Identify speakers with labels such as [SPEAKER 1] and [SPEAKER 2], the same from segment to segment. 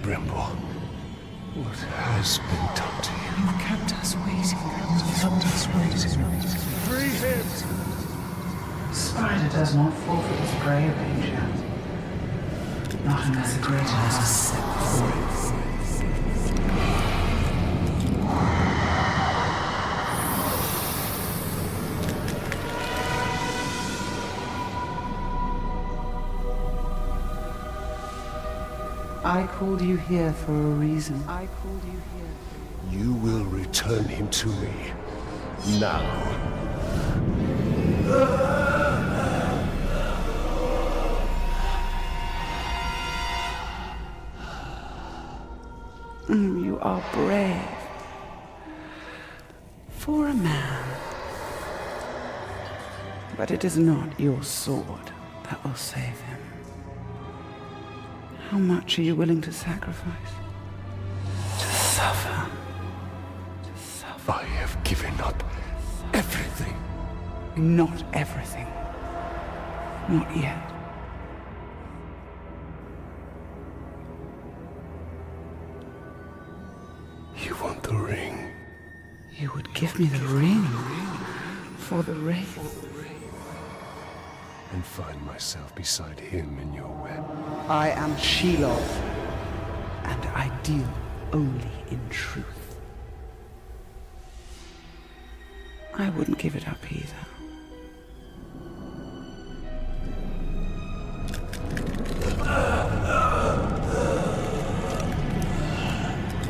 [SPEAKER 1] Celebrimbor. What has been done to you?
[SPEAKER 2] You've kept us waiting.
[SPEAKER 1] Free him!
[SPEAKER 2] Spider does not forfeit his prey, Ranger. Not unless a greater has set before it. I called you here for a reason.
[SPEAKER 1] You will return him to me. Now.
[SPEAKER 2] You are brave. For a man. But it is not your sword that will save him. How much are you willing to sacrifice? To suffer.
[SPEAKER 1] I have given up everything.
[SPEAKER 2] Not everything. Not yet.
[SPEAKER 1] You want the ring?
[SPEAKER 2] You would give me the ring for the Wraith.
[SPEAKER 1] And find myself beside him in your web.
[SPEAKER 2] I am Shelob, and I deal only in truth. I wouldn't give it up either.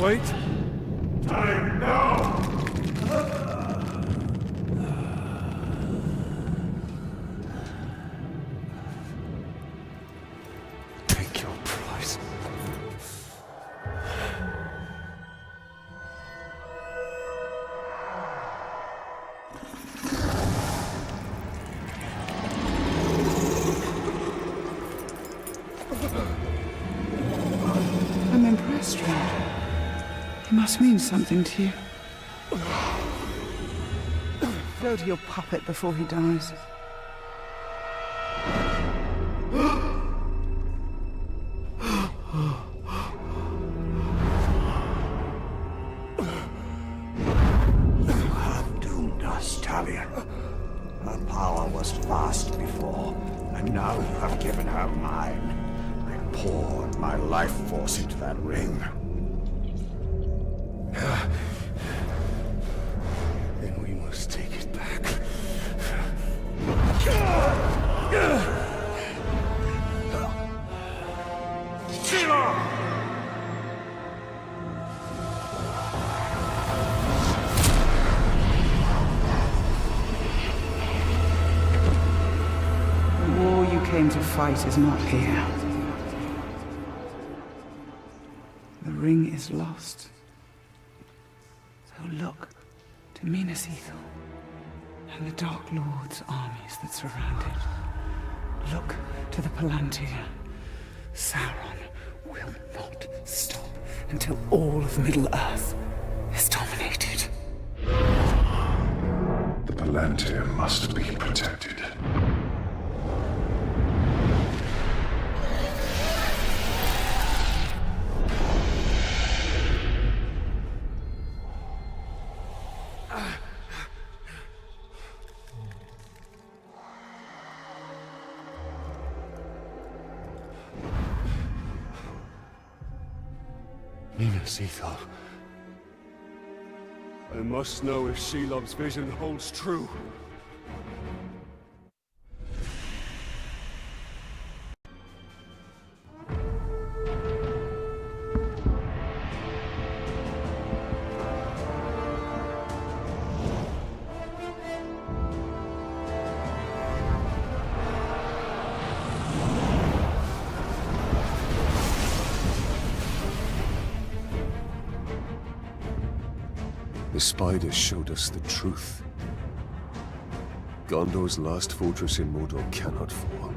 [SPEAKER 1] Wait!
[SPEAKER 3] Time now!
[SPEAKER 1] Take your price.
[SPEAKER 2] I'm impressed, Ranger. He must mean something to you. Go to your puppet before he dies.
[SPEAKER 3] You have doomed us, Talion. Her power was vast before, and now you have given her mine. I poured my life force into that ring.
[SPEAKER 1] Then we must take it back.
[SPEAKER 2] The war you came to fight is not here. The ring is lost. So look to Minas Ithil and the Dark Lord's armies that surround it. Look to the Palantir. Sauron will not stop until all of Middle-earth is dominated.
[SPEAKER 3] The Palantir must be protected.
[SPEAKER 1] Minas Ithil. I must know if Shelob's vision holds true. The spider showed us the truth. Gondor's last fortress in Mordor cannot fall.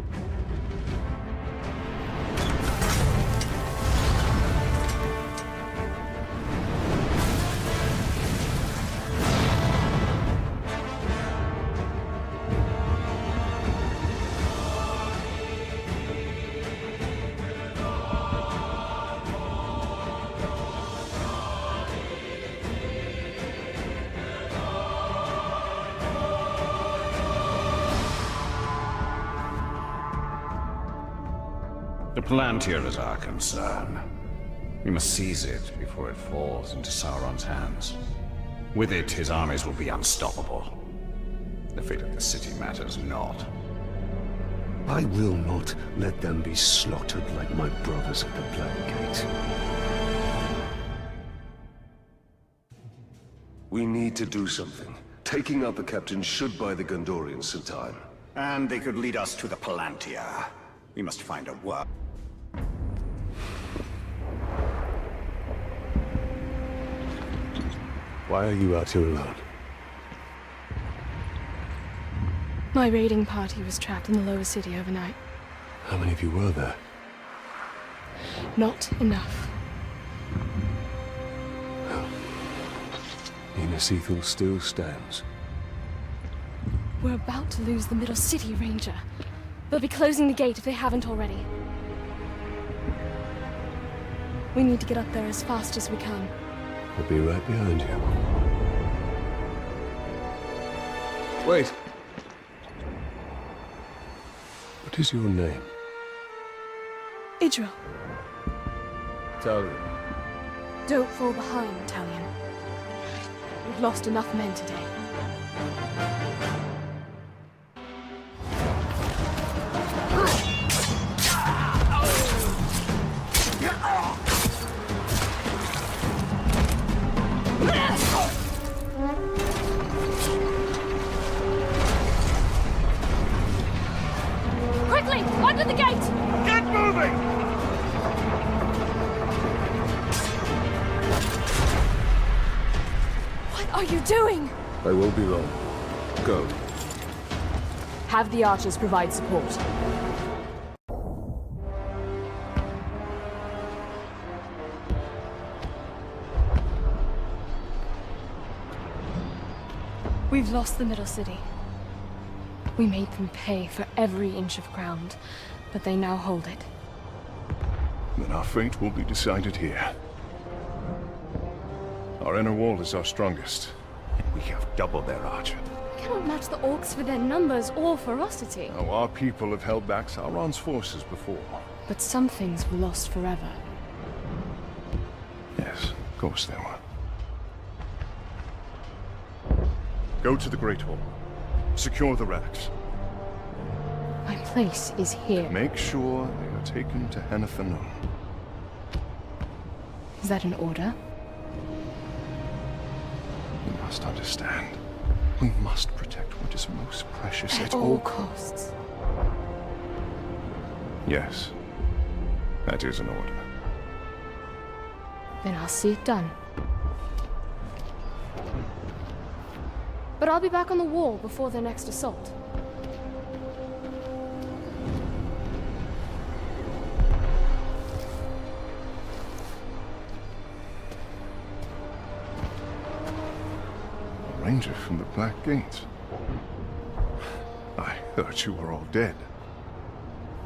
[SPEAKER 3] Palantir is our concern. We must seize it before it falls into Sauron's hands. With it, his armies will be unstoppable. The fate of the city matters not.
[SPEAKER 1] I will not let them be slaughtered like my brothers at the Black Gate. We need to do something. Taking out the captain should buy the Gondorians some time.
[SPEAKER 3] And they could lead us to the Palantir. We must find a work.
[SPEAKER 1] Why are you out here alone?
[SPEAKER 4] My raiding party was trapped in the lower city overnight.
[SPEAKER 1] How many of you were there?
[SPEAKER 4] Not enough.
[SPEAKER 1] Minas Ithil still stands.
[SPEAKER 4] We're about to lose the Middle City, Ranger. They'll be closing the gate if they haven't already. We need to get up there as fast as we can.
[SPEAKER 1] I'll be right behind you. Wait! What is your name?
[SPEAKER 4] Idril,
[SPEAKER 1] Talion.
[SPEAKER 4] don't fall behind, Talion. We've lost enough men today. Quickly! Under the gate!
[SPEAKER 3] Get moving!
[SPEAKER 4] What are you doing?
[SPEAKER 1] I won't be long. Go.
[SPEAKER 4] Have the archers provide support. We've lost the Middle City. We made them pay for every inch of ground, but they now hold it.
[SPEAKER 5] Then our fate will be decided here. Our inner wall is our strongest. We have double their archer.
[SPEAKER 4] We cannot match the orcs for their numbers or ferocity.
[SPEAKER 5] Now, our people have held back Sauron's forces before.
[SPEAKER 4] But some things were lost forever.
[SPEAKER 5] Yes, of course they were. Go to the Great Hall. Secure the relics.
[SPEAKER 4] My place is here.
[SPEAKER 5] Make sure they are taken to Henathanum.
[SPEAKER 4] Is that an order?
[SPEAKER 5] You must understand. We must protect what is most precious
[SPEAKER 4] At
[SPEAKER 5] at
[SPEAKER 4] all
[SPEAKER 5] all.
[SPEAKER 4] costs.
[SPEAKER 5] Yes. That is an order.
[SPEAKER 4] Then I'll see it done. But I'll be back on the wall before their next assault.
[SPEAKER 5] A ranger from the Black Gate. I heard you were all dead.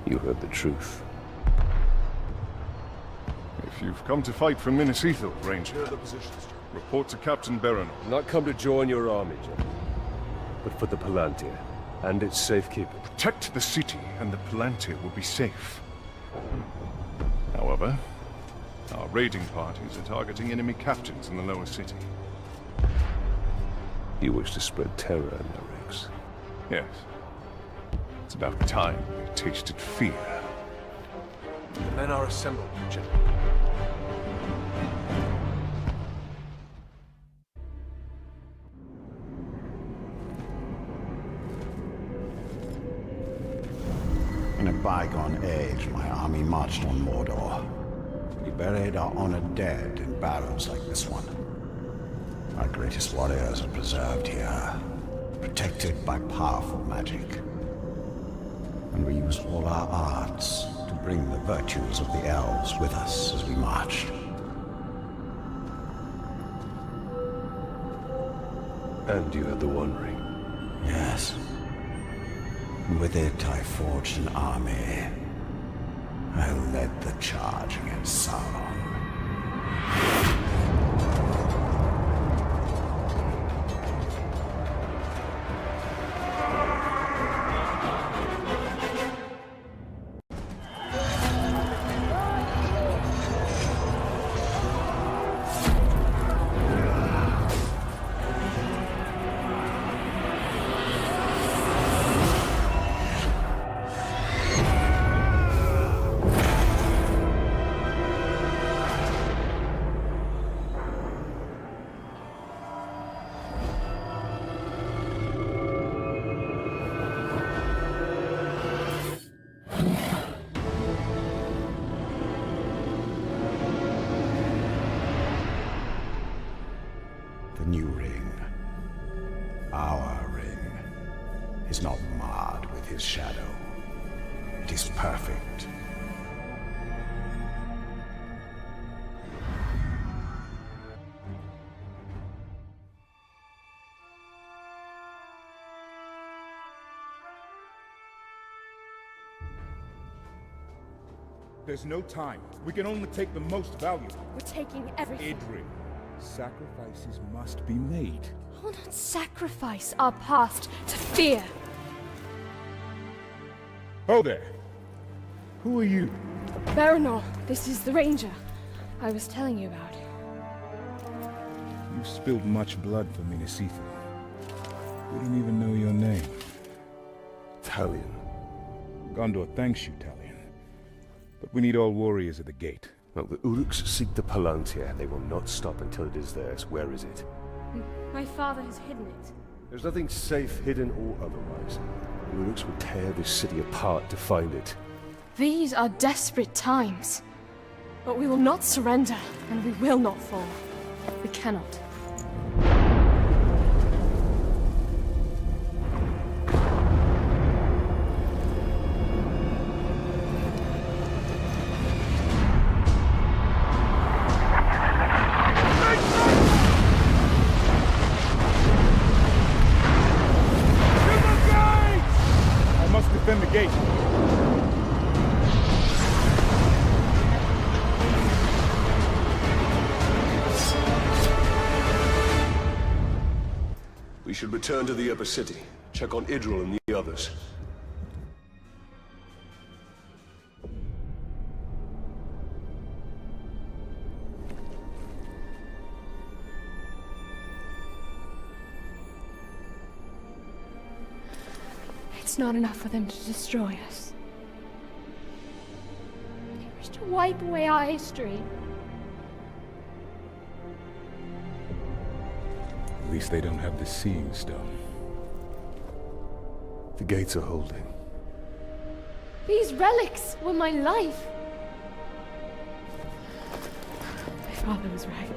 [SPEAKER 1] You heard the truth.
[SPEAKER 5] If you've come to fight for Minas Ithil, Ranger, report to Captain Baron.
[SPEAKER 1] Not come to join your army, gentlemen, but for the Palantir and its safekeeping.
[SPEAKER 5] Protect the city, and the Palantir will be safe. However, our raiding parties are targeting enemy captains in the lower city.
[SPEAKER 1] You wish to spread terror in their ranks.
[SPEAKER 5] Yes. It's about time we tasted fear.
[SPEAKER 1] The men are assembled, gentlemen.
[SPEAKER 3] In a bygone age, my army marched on Mordor. We buried our honored dead in barrows like this one. Our greatest warriors are preserved here, protected by powerful magic. And we used all our arts to bring the virtues of the elves with us as we marched.
[SPEAKER 1] And you had the One Ring.
[SPEAKER 3] Yes. And with it, I forged an army. I led the charge against Sauron. new ring, our ring, is not marred with his shadow. It is perfect.
[SPEAKER 6] There's no time. We can only take the most valuable.
[SPEAKER 4] We're taking everything.
[SPEAKER 6] Idri, sacrifices must be made.
[SPEAKER 4] I will not sacrifice our past to fear.
[SPEAKER 6] Oh there. Who are you?
[SPEAKER 4] Baranor, this is the Ranger I was telling you about.
[SPEAKER 6] You spilled much blood for Minas Ithil. We don't even know your name.
[SPEAKER 1] Talion.
[SPEAKER 6] Gondor thanks you, Talion. But we need all warriors at the gate.
[SPEAKER 1] Well, the Uruks seek the Palantir. They will not stop until it is theirs. Where is it?
[SPEAKER 4] My father has hidden it.
[SPEAKER 1] There's nothing safe, hidden or otherwise. The Uruks will tear this city apart to find it.
[SPEAKER 4] These are desperate times. But we will not surrender, and we will not fall. We cannot.
[SPEAKER 6] I must defend the gate.
[SPEAKER 1] We should return to the upper city. Check on Idril and the others.
[SPEAKER 4] It's not enough for them to destroy us. They wish to wipe away our history.
[SPEAKER 6] At least they don't have the Seeing Stone.
[SPEAKER 1] The gates are holding.
[SPEAKER 4] These relics were my life. My father was right.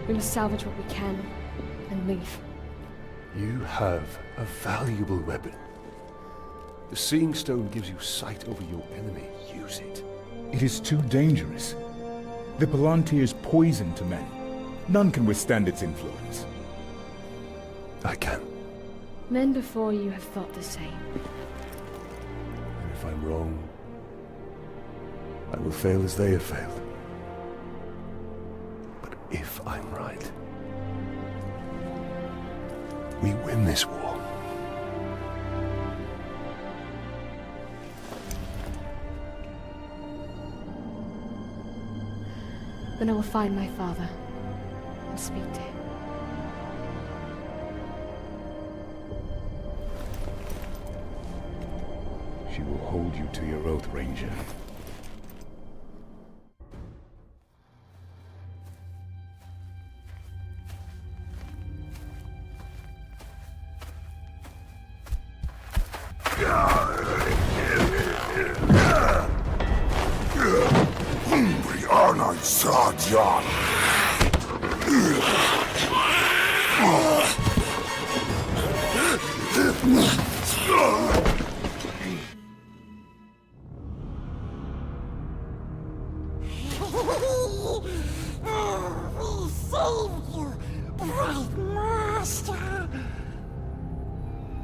[SPEAKER 4] We must salvage what we can and leave.
[SPEAKER 1] You have a valuable weapon. The Seeing Stone gives you sight over your enemy. Use it.
[SPEAKER 6] It is too dangerous. The Palantir is poison to men. None can withstand its influence.
[SPEAKER 1] I can.
[SPEAKER 4] Men before you have thought the same.
[SPEAKER 1] And if I'm wrong, I will fail as they have failed. But if I'm right, we win this war.
[SPEAKER 4] Then I will find my father and speak to him.
[SPEAKER 6] She will hold you to your oath, Ranger.
[SPEAKER 3] Arnold Sardion.
[SPEAKER 7] We saved you, Bright Master.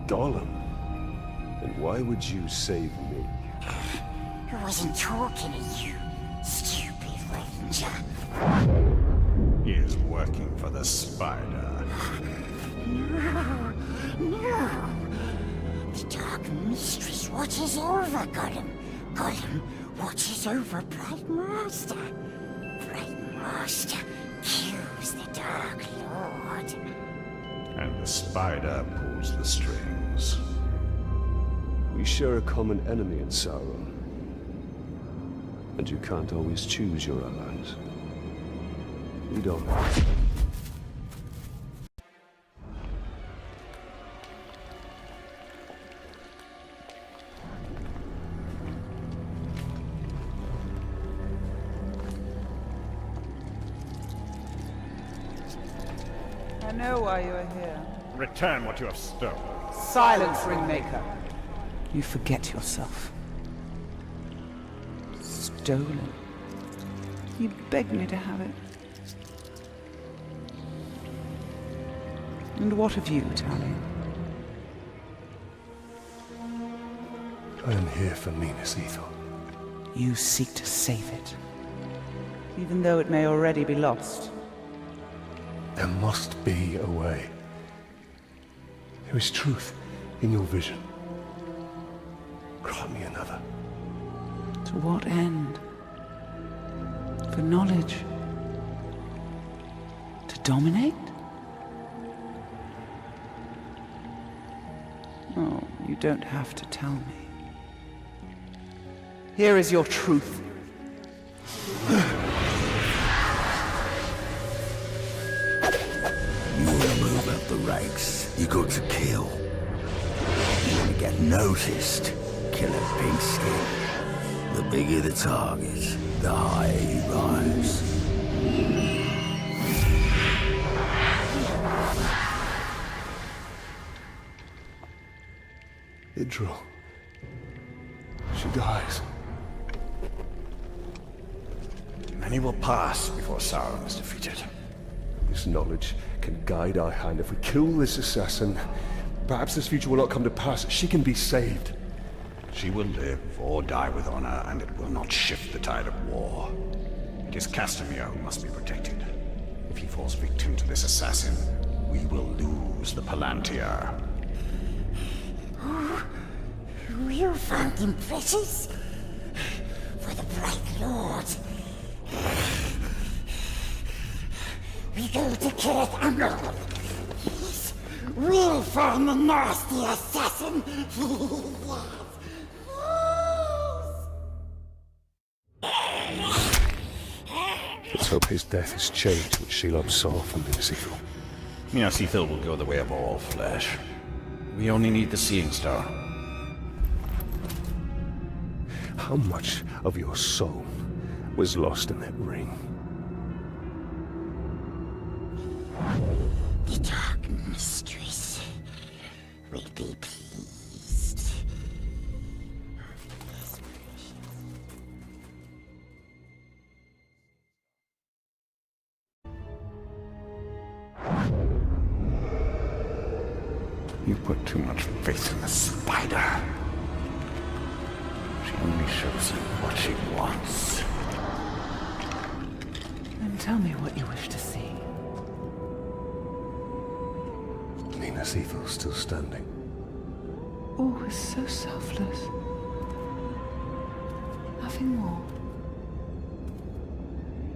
[SPEAKER 1] Gollum? And why would you save me?
[SPEAKER 7] I wasn't talking to you, stupid Ranger.
[SPEAKER 3] He is working for the Spider.
[SPEAKER 7] No, no. The Dark Mistress watches over Gollum. Gollum watches over Bright Master. Bright Master kills the Dark Lord.
[SPEAKER 3] And the Spider pulls the strings.
[SPEAKER 1] We share a common enemy in Sauron. And you can't always choose your allies. We don't.
[SPEAKER 2] I know why you are here.
[SPEAKER 3] Return what you have stolen.
[SPEAKER 2] Silence, Ringmaker. You forget yourself. Stolen. You begged me to have it. And what of you, Talion?
[SPEAKER 1] I am here for Minas Ithil.
[SPEAKER 2] You seek to save it, even though it may already be lost.
[SPEAKER 1] There must be a way. There is truth in your vision. Grant me another.
[SPEAKER 2] To what end? For knowledge? To dominate? Oh, you don't have to tell me. Here is your truth.
[SPEAKER 3] You want to move up the ranks, you got to kill. You want to get noticed, kill a pink skin. The bigger the target, the higher you rise.
[SPEAKER 1] Idril. She dies.
[SPEAKER 3] Many will pass before Sauron is defeated.
[SPEAKER 1] This knowledge can guide our hand. If we kill this assassin, perhaps this future will not come to pass. She can be saved.
[SPEAKER 3] She will live or die with honor, and it will not shift the tide of war. It is Castamere who must be protected. If he falls victim to this assassin, we will lose the Palantir.
[SPEAKER 7] You found him precious? For the Bright Lord. We go to Kirith Angol. Yes, we'll find the nasty assassin.
[SPEAKER 1] Let's hope his death has changed what Shelob saw from Minas Ithil.
[SPEAKER 3] Minas Ithil will go the way of all flesh. We only need the Seeing Star.
[SPEAKER 1] How much of your soul was lost in that ring?
[SPEAKER 7] The Dark Mistress will be pleased.
[SPEAKER 3] You put too much faith in the spider. She only shows you what she wants.
[SPEAKER 2] Then tell me what you wish to see.
[SPEAKER 1] Minas Ithil still standing.
[SPEAKER 2] Oh, is so selfless. Nothing more.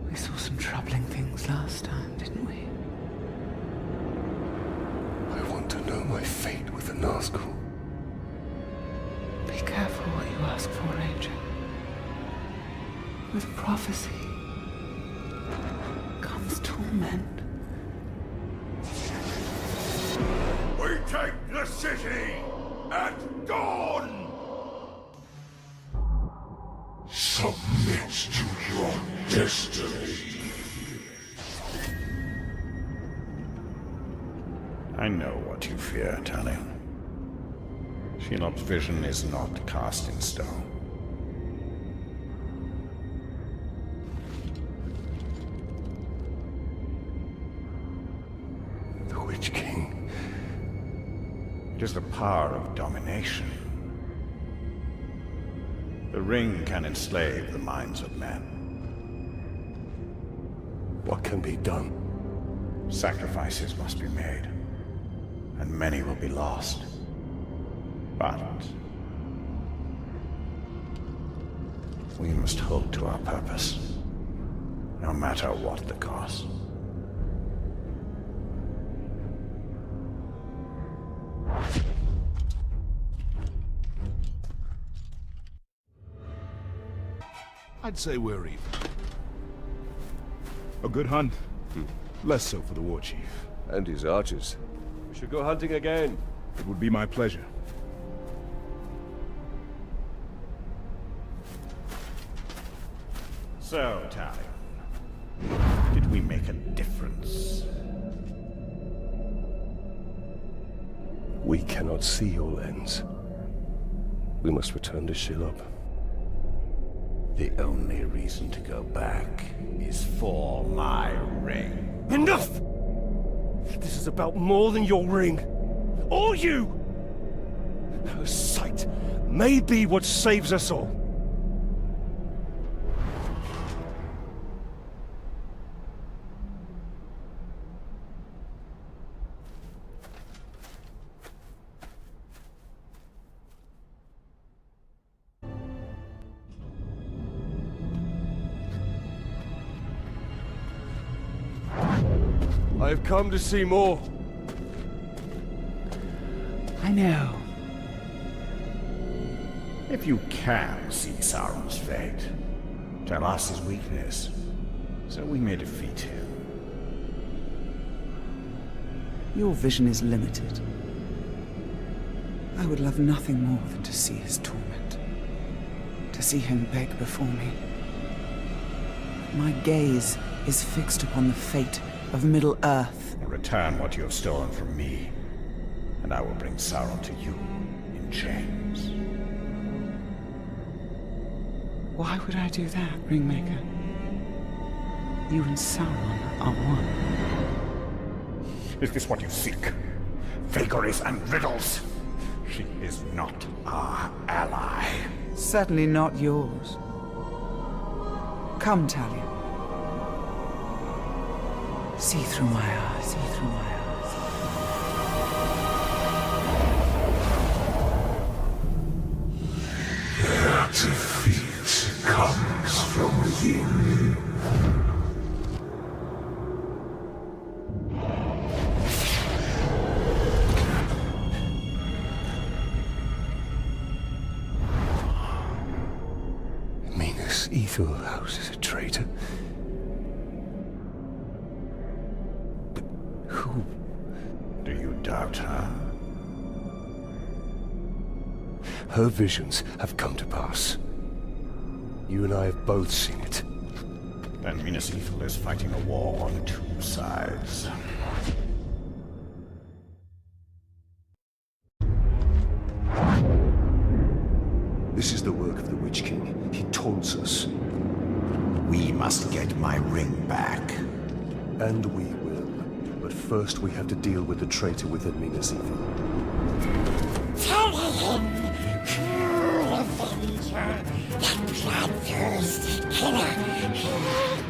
[SPEAKER 2] We saw some troubling things last time, didn't we?
[SPEAKER 1] I want to know my fate with the Nazgul.
[SPEAKER 2] Be careful what you ask for, Ranger. With prophecy comes torment.
[SPEAKER 3] We take the city at dawn!
[SPEAKER 8] Submit to your destiny.
[SPEAKER 3] I know what you fear, Talion. Shelob's vision is not cast in stone.
[SPEAKER 1] The Witch King.
[SPEAKER 3] It is the power of domination. The ring can enslave the minds of men.
[SPEAKER 1] What can be done?
[SPEAKER 3] Sacrifices must be made, and many will be lost. But we must hold to our purpose, no matter what the cost.
[SPEAKER 6] I'd say we're even. A good hunt? Less so for the war chief.
[SPEAKER 1] And his archers. We should go hunting again.
[SPEAKER 6] It would be my pleasure.
[SPEAKER 3] So, Talion, did we make a difference?
[SPEAKER 1] We cannot see all ends. We must return to Shelob.
[SPEAKER 3] The only reason to go back is for my ring.
[SPEAKER 1] Enough! This is about more than your ring. Or you! Her sight may be what saves us all. I have come to see more.
[SPEAKER 2] I know.
[SPEAKER 3] If you can see Sauron's fate, tell us his weakness, so we may defeat him.
[SPEAKER 2] Your vision is limited. I would love nothing more than to see his torment. To see him beg before me. My gaze is fixed upon the fate of Middle-earth.
[SPEAKER 3] Return what you have stolen from me, and I will bring Sauron to you in chains.
[SPEAKER 2] Why would I do that, Ringmaker? You and Sauron are one.
[SPEAKER 3] Is this what you seek? Vagaries and riddles? She is not our ally.
[SPEAKER 2] Certainly not yours. Come, Talia. See through my eyes, see through my eyes.
[SPEAKER 8] Their defeat comes from within.
[SPEAKER 1] Minas Ethelhouse is a traitor. But who?
[SPEAKER 3] Do you doubt her?
[SPEAKER 1] Her visions have come to pass. You and I have both seen it.
[SPEAKER 3] Then Minas Ithil is fighting a war on two sides.
[SPEAKER 1] This is the work of the Witch King. He taunts us.
[SPEAKER 3] We must get my ring back.
[SPEAKER 1] And we will. But first we have to deal with the traitor within Minas Ithil.
[SPEAKER 7] Tell him, cruel avenger, that bloodthirsty killer,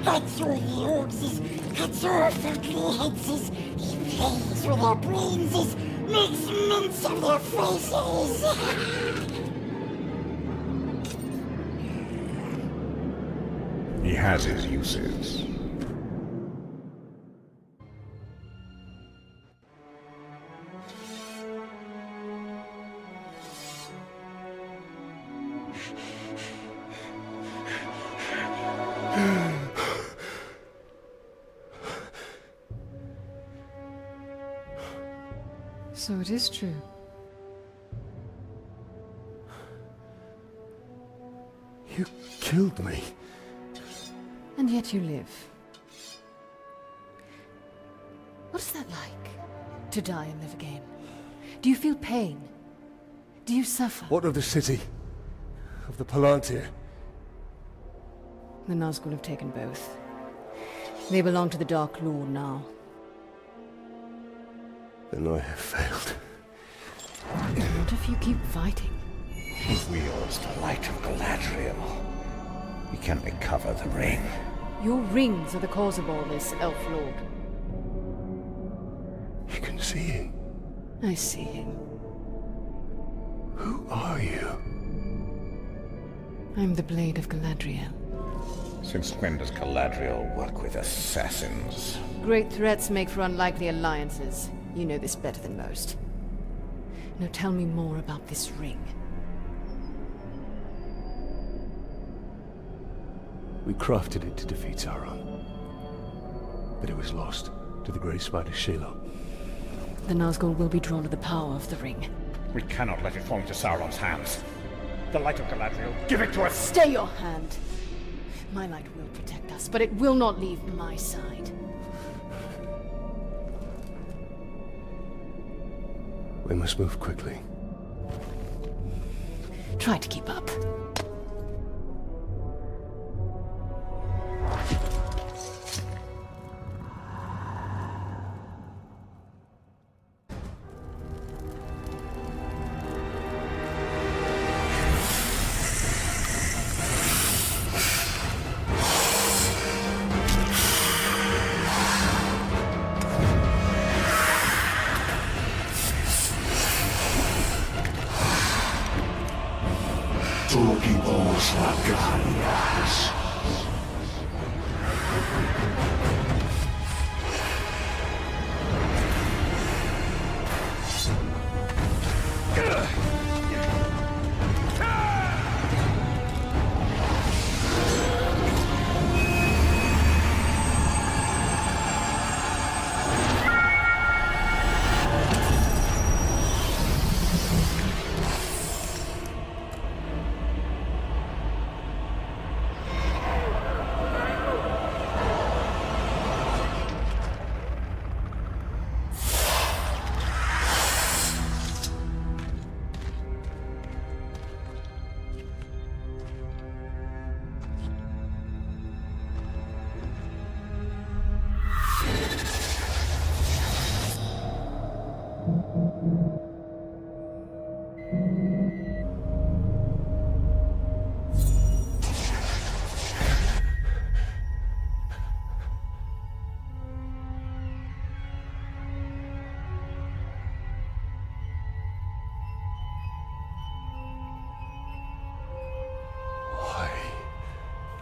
[SPEAKER 7] cuts your uses, cuts your ugly heads, he plays with their brains, makes mince of their faces.
[SPEAKER 3] He has his uses.
[SPEAKER 9] So it is true.
[SPEAKER 1] You killed me.
[SPEAKER 9] And yet you live. What is that like? To die and live again? Do you feel pain? Do you suffer?
[SPEAKER 1] What of the city? Of the Palantir?
[SPEAKER 9] The Nazgul have taken both. They belong to the Dark Lord now.
[SPEAKER 1] Then I have failed.
[SPEAKER 9] What if you keep fighting?
[SPEAKER 3] He wields the light of Galadriel. He can recover the ring.
[SPEAKER 9] Your rings are the cause of all this, Elf Lord.
[SPEAKER 1] You can see him.
[SPEAKER 9] I see him.
[SPEAKER 1] Who are you?
[SPEAKER 9] I'm the Blade of Galadriel.
[SPEAKER 3] Since when does Galadriel work with assassins?
[SPEAKER 9] Great threats make for unlikely alliances. You know this better than most. Now tell me more about this ring.
[SPEAKER 1] We crafted it to defeat Sauron. But it was lost to the Grey Spider Shelob.
[SPEAKER 9] The Nazgul will be drawn to the power of the ring.
[SPEAKER 3] We cannot let it fall into Sauron's hands. The light of Galadriel, give it to us!
[SPEAKER 9] Stay your hand! My light will protect us, but it will not leave my side.
[SPEAKER 1] We must move quickly.
[SPEAKER 9] Try to keep up.
[SPEAKER 8] Turquibos Lagarias.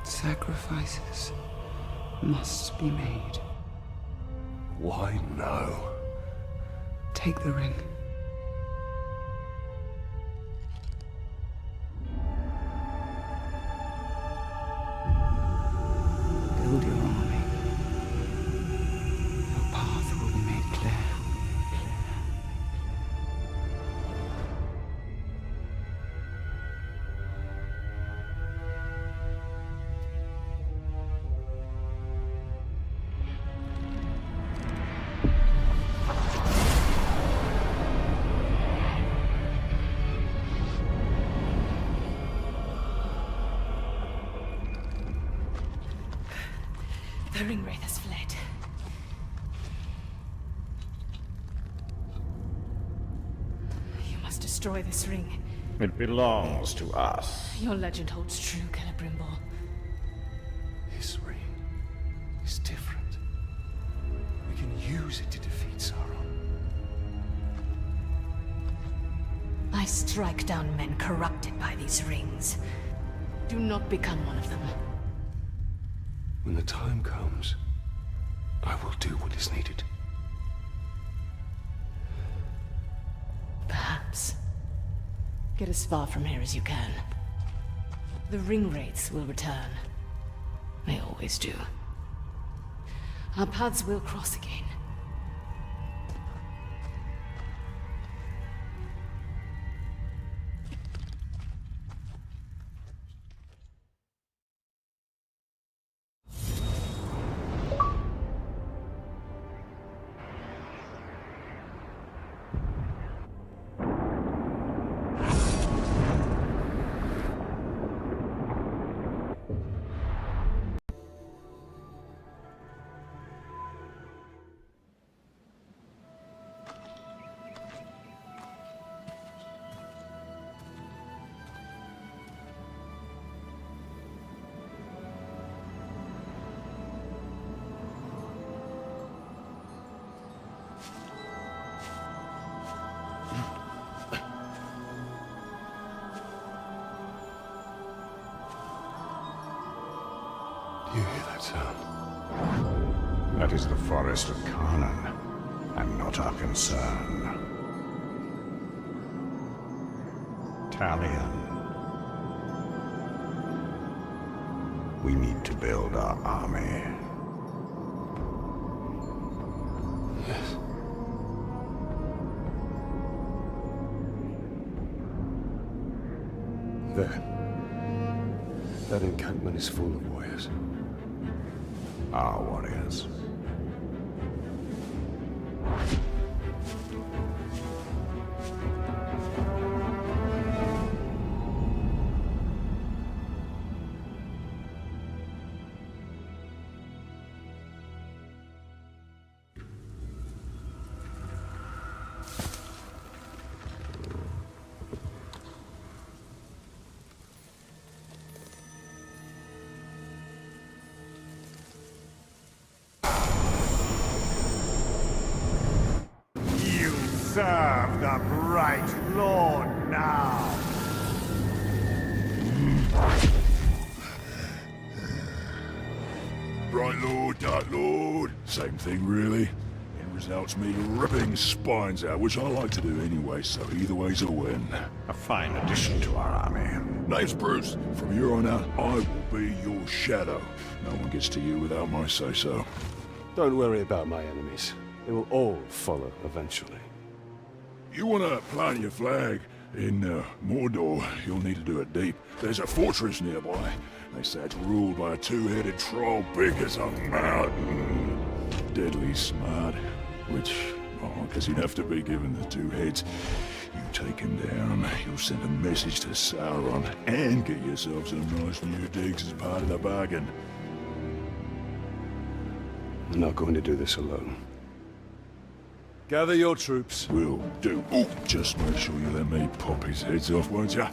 [SPEAKER 2] Sacrifices must be made.
[SPEAKER 1] Why now?
[SPEAKER 2] Take the ring. Build your army. Your path will be made clear.
[SPEAKER 9] The Ringwraith has fled. You must destroy this ring.
[SPEAKER 3] It belongs to us.
[SPEAKER 9] Your legend holds true, Celebrimbor.
[SPEAKER 1] His ring is different. We can use it to defeat Sauron.
[SPEAKER 9] I strike down men corrupted by these rings. Do not become one of them.
[SPEAKER 1] When the time comes, I will do what is needed.
[SPEAKER 9] Perhaps. Get as far from here as you can. The Ringwraiths will return. They always do. Our paths will cross again.
[SPEAKER 1] Do you hear that sound?
[SPEAKER 3] That is the forest of Carnan, and not our concern. Talion. We need to build our army.
[SPEAKER 1] Yes. There. That encampment is full of warriors.
[SPEAKER 3] Our warriors. serve the Bright Lord now.
[SPEAKER 8] Bright Lord, Dark Lord. Same thing, really. End result's me ripping spines out, which I like to do anyway, so either way's a win.
[SPEAKER 3] A fine addition to our army.
[SPEAKER 8] Name's Bruce. From here on out, I will be your shadow. No one gets to you without my say-so.
[SPEAKER 1] Don't worry about my enemies. They will all follow eventually.
[SPEAKER 8] You want to plant your flag in Mordor, you'll need to do it deep. There's a fortress nearby. They say it's ruled by a two-headed troll big as a mountain. Deadly smart. Which, I guess you'd have to be given the two heads. You take him down, you'll send a message to Sauron, and get yourself some nice new digs as part of the bargain.
[SPEAKER 1] I'm not going to do this alone. Gather your troops.
[SPEAKER 8] Will do. Ooh, just make sure you let me pop his heads off, won't ya?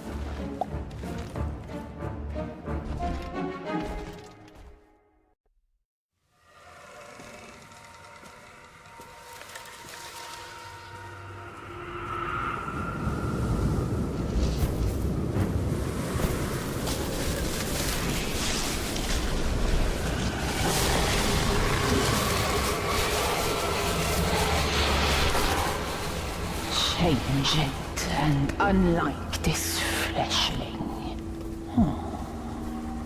[SPEAKER 2] Changed and unlike this fleshling.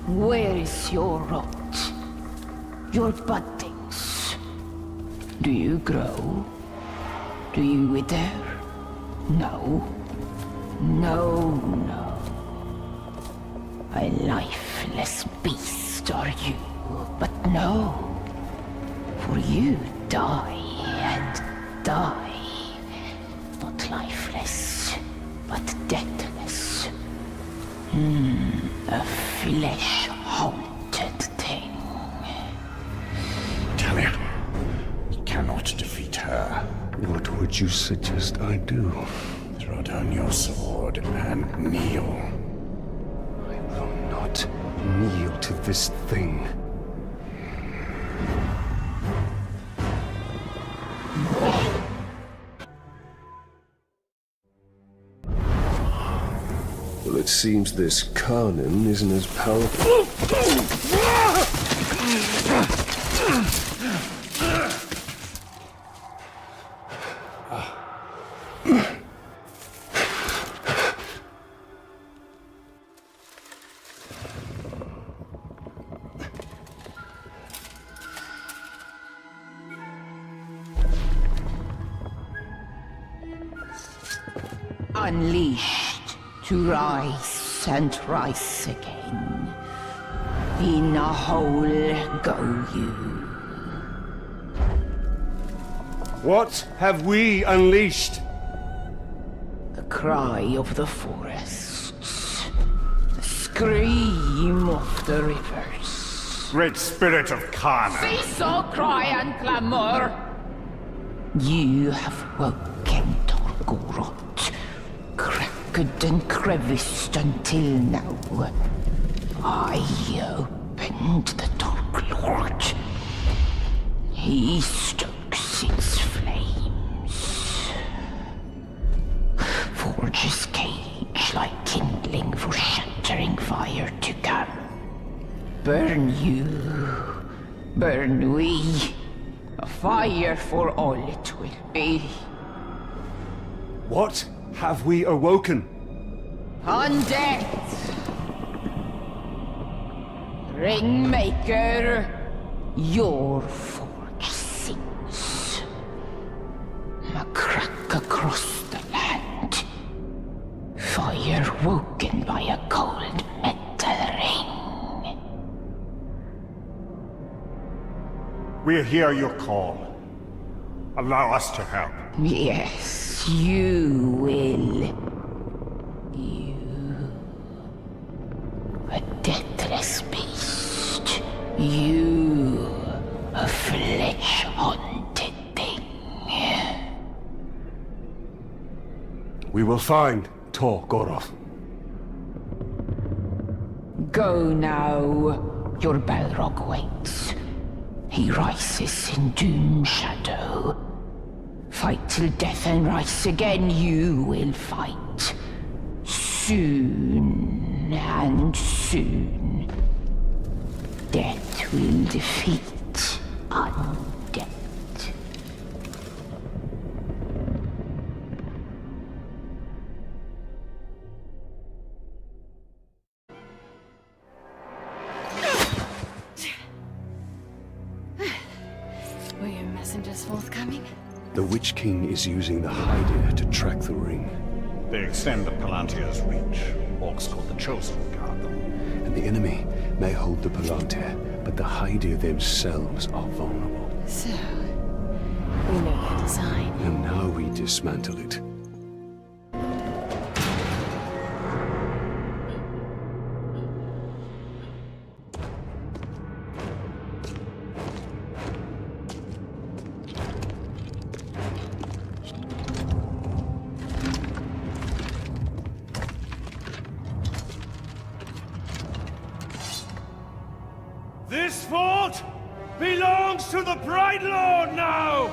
[SPEAKER 2] Where is your rot? Your buddings? Do you grow? Do you wither? No. No, no. A lifeless beast are you, but no. For you die and die. Not lifeless, but deathless. A flesh-haunted thing.
[SPEAKER 3] Talia, we cannot defeat her.
[SPEAKER 1] What would you suggest I do?
[SPEAKER 3] Throw down your sword and kneel.
[SPEAKER 1] I will not kneel to this thing. Well, it seems this Khanin isn't as powerful.
[SPEAKER 2] Unleashed to rise and rise again. In a hole go you.
[SPEAKER 1] What have we unleashed?
[SPEAKER 2] The cry of the forests. The scream of the rivers.
[SPEAKER 3] Great Spirit of Khan.
[SPEAKER 2] Cease all cry and clamor! You have woken Torgorot. Cracked and creviced until now. I opened the Dark Lord. He stokes its flames. Forges cage like kindling for shattering fire to come. Burn you, burn we. A fire for all it will be.
[SPEAKER 1] What have we awoken?
[SPEAKER 2] Undead! Ringmaker, your forge sings. A crack across the land. Fire woken by a cold metal ring.
[SPEAKER 3] We hear your call. Allow us to help.
[SPEAKER 2] Yes, you will. You. A deathless beast. You. A flesh-haunted thing.
[SPEAKER 1] We will find Tor Goroth.
[SPEAKER 2] Go now. Your Balrog waits. He rises in doom shadow.
[SPEAKER 7] fight till death and rise again. You will fight. Soon and soon. Death will defeat undead.
[SPEAKER 4] Were your messengers forthcoming?
[SPEAKER 1] The Witch King is using the Hydir to track the ring.
[SPEAKER 3] They extend the Palantir's reach. Orcs called the Chosen guard them.
[SPEAKER 1] And the enemy may hold the Palantir, but the Hydir themselves are vulnerable.
[SPEAKER 4] So, we know your design.
[SPEAKER 1] And now we dismantle it.
[SPEAKER 10] This fort belongs to the Bright Lord now!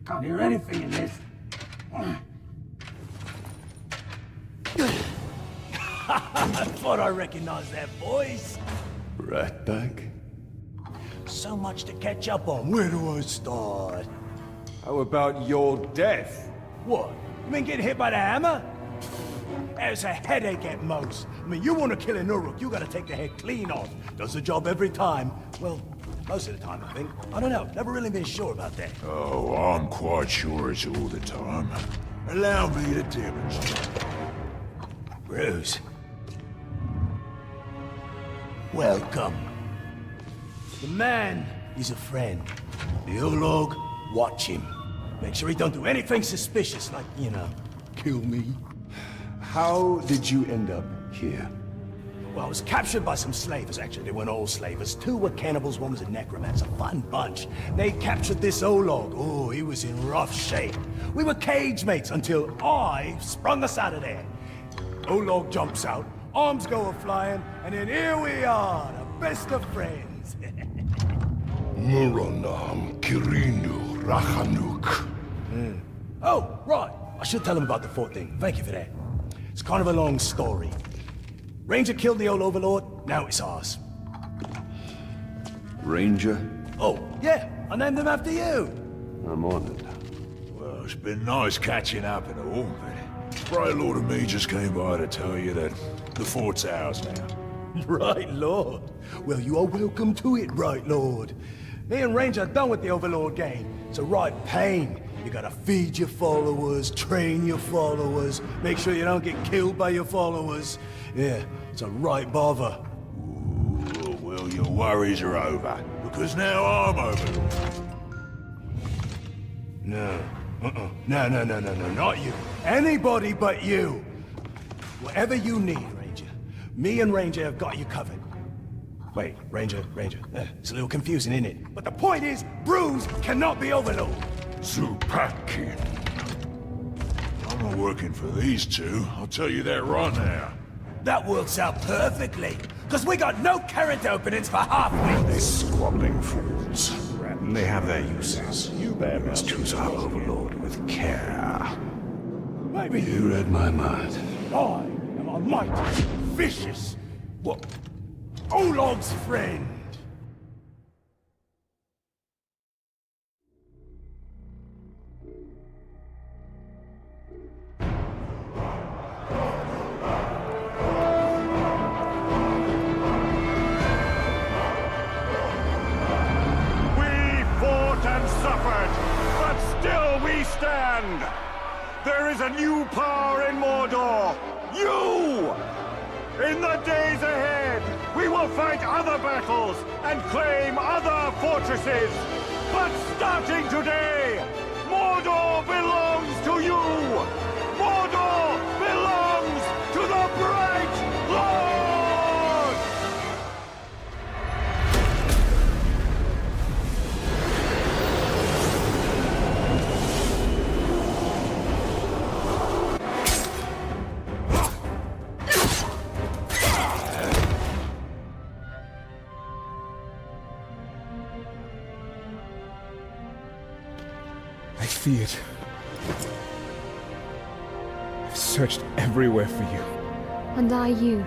[SPEAKER 3] Can't hear anything in this.
[SPEAKER 10] I thought I recognized that voice.
[SPEAKER 1] Ratbag?
[SPEAKER 10] So much to catch up on. Where do I start?
[SPEAKER 3] How about your death?
[SPEAKER 10] What? You mean getting hit by the hammer? It's a headache at most. I mean, you want to kill an Uruk, you gotta take the head clean off. Does the job every time. Well, most of the time, I think. I don't know. Never really been sure about that.
[SPEAKER 8] Oh, I'm quite sure it's all the time. Allow me to demonstrate.
[SPEAKER 10] Bruce. Welcome. The man, he's a friend. The Olog, watch him. Make sure he don't do anything suspicious, like, you know, kill me.
[SPEAKER 1] How did you end up here?
[SPEAKER 10] Well, I was captured by some slavers, actually. They weren't all slavers. Two were cannibals, one was a necromancer. Fun bunch. They captured this Olog. Oh, he was in rough shape. We were cage mates until I sprung us out of there. Olog jumps out, arms go a-flying, and then here we are, the best of friends.
[SPEAKER 8] Muranam Kirinu Rachanuk.
[SPEAKER 10] Oh, right. I should tell him about the fort thing. Thank you for that. It's kind of a long story. Ranger killed the old overlord, now it's ours.
[SPEAKER 1] Ranger?
[SPEAKER 10] Oh, yeah, I named him after you.
[SPEAKER 1] I'm honored.
[SPEAKER 8] Well, it's been nice catching up and all, but Bright Lord and me just came by to tell you that the fort's ours now.
[SPEAKER 10] Right, Lord. Well, you are welcome to it, Right, Lord. Me and Ranger are done with the Overlord game. It's a right pain. You gotta feed your followers, train your followers, make sure you don't get killed by your followers. Yeah, it's a right bother.
[SPEAKER 8] Ooh, well, your worries are over, because now I'm Overlord.
[SPEAKER 10] No. No, not you. Anybody but you. Whatever you need, Ranger. Me and Ranger have got you covered. Wait, Ranger. It's a little confusing, isn't it? But the point is, Bruce cannot be Overlord.
[SPEAKER 8] Zupatkin. I'm not working for these two, I'll tell you that right now.
[SPEAKER 10] That works out perfectly, because we got no character openings for halfway.
[SPEAKER 3] These squabbling fools. They have their uses. You must choose our overlord with care.
[SPEAKER 10] Maybe
[SPEAKER 1] You read my mind.
[SPEAKER 10] I am a mighty, vicious, what? Olog's friend.
[SPEAKER 5] There is a new power in Mordor! You! In the days ahead, we will fight other battles and claim other fortresses! But starting today, Mordor belongs to you! Mordor belongs to the Bright Lord!
[SPEAKER 6] see it. I've searched everywhere for you.
[SPEAKER 4] And I you.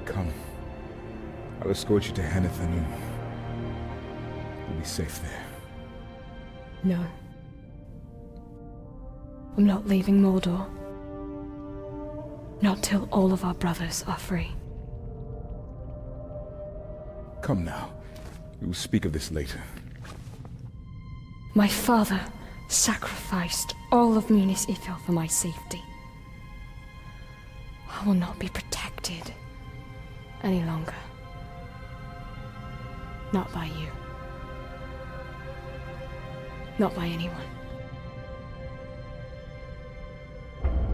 [SPEAKER 6] Come. I'll escort you to Hanathanum. You'll be safe there.
[SPEAKER 4] No. I'm not leaving Mordor. Not till all of our brothers are free.
[SPEAKER 6] Come now. We will speak of this later.
[SPEAKER 4] My father sacrificed all of Minas Ithil for my safety. I will not be protected any longer. Not by you. Not by anyone.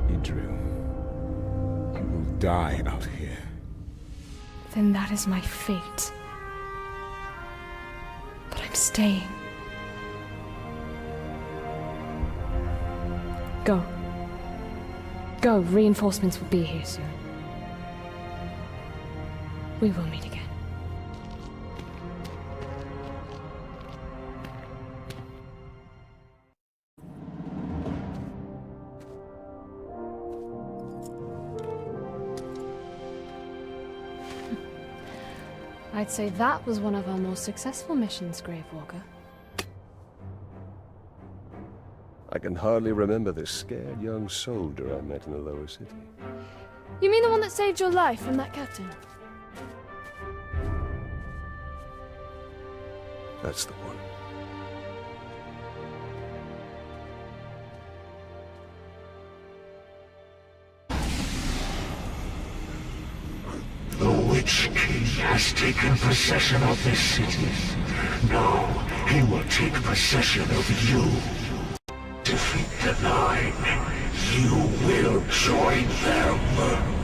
[SPEAKER 6] Idril, you will die out here.
[SPEAKER 4] Then that is my fate. But I'm staying. Go. Go, reinforcements will be here soon. We will meet again. I'd say that was one of our more successful missions, Gravewalker.
[SPEAKER 1] I can hardly remember the scared young soldier I met in the lower city.
[SPEAKER 4] You mean the one that saved your life from that captain?
[SPEAKER 1] That's the one.
[SPEAKER 3] The Witch King has taken possession of this city. Now he will take possession of you. Defeat the Nine. You will join them.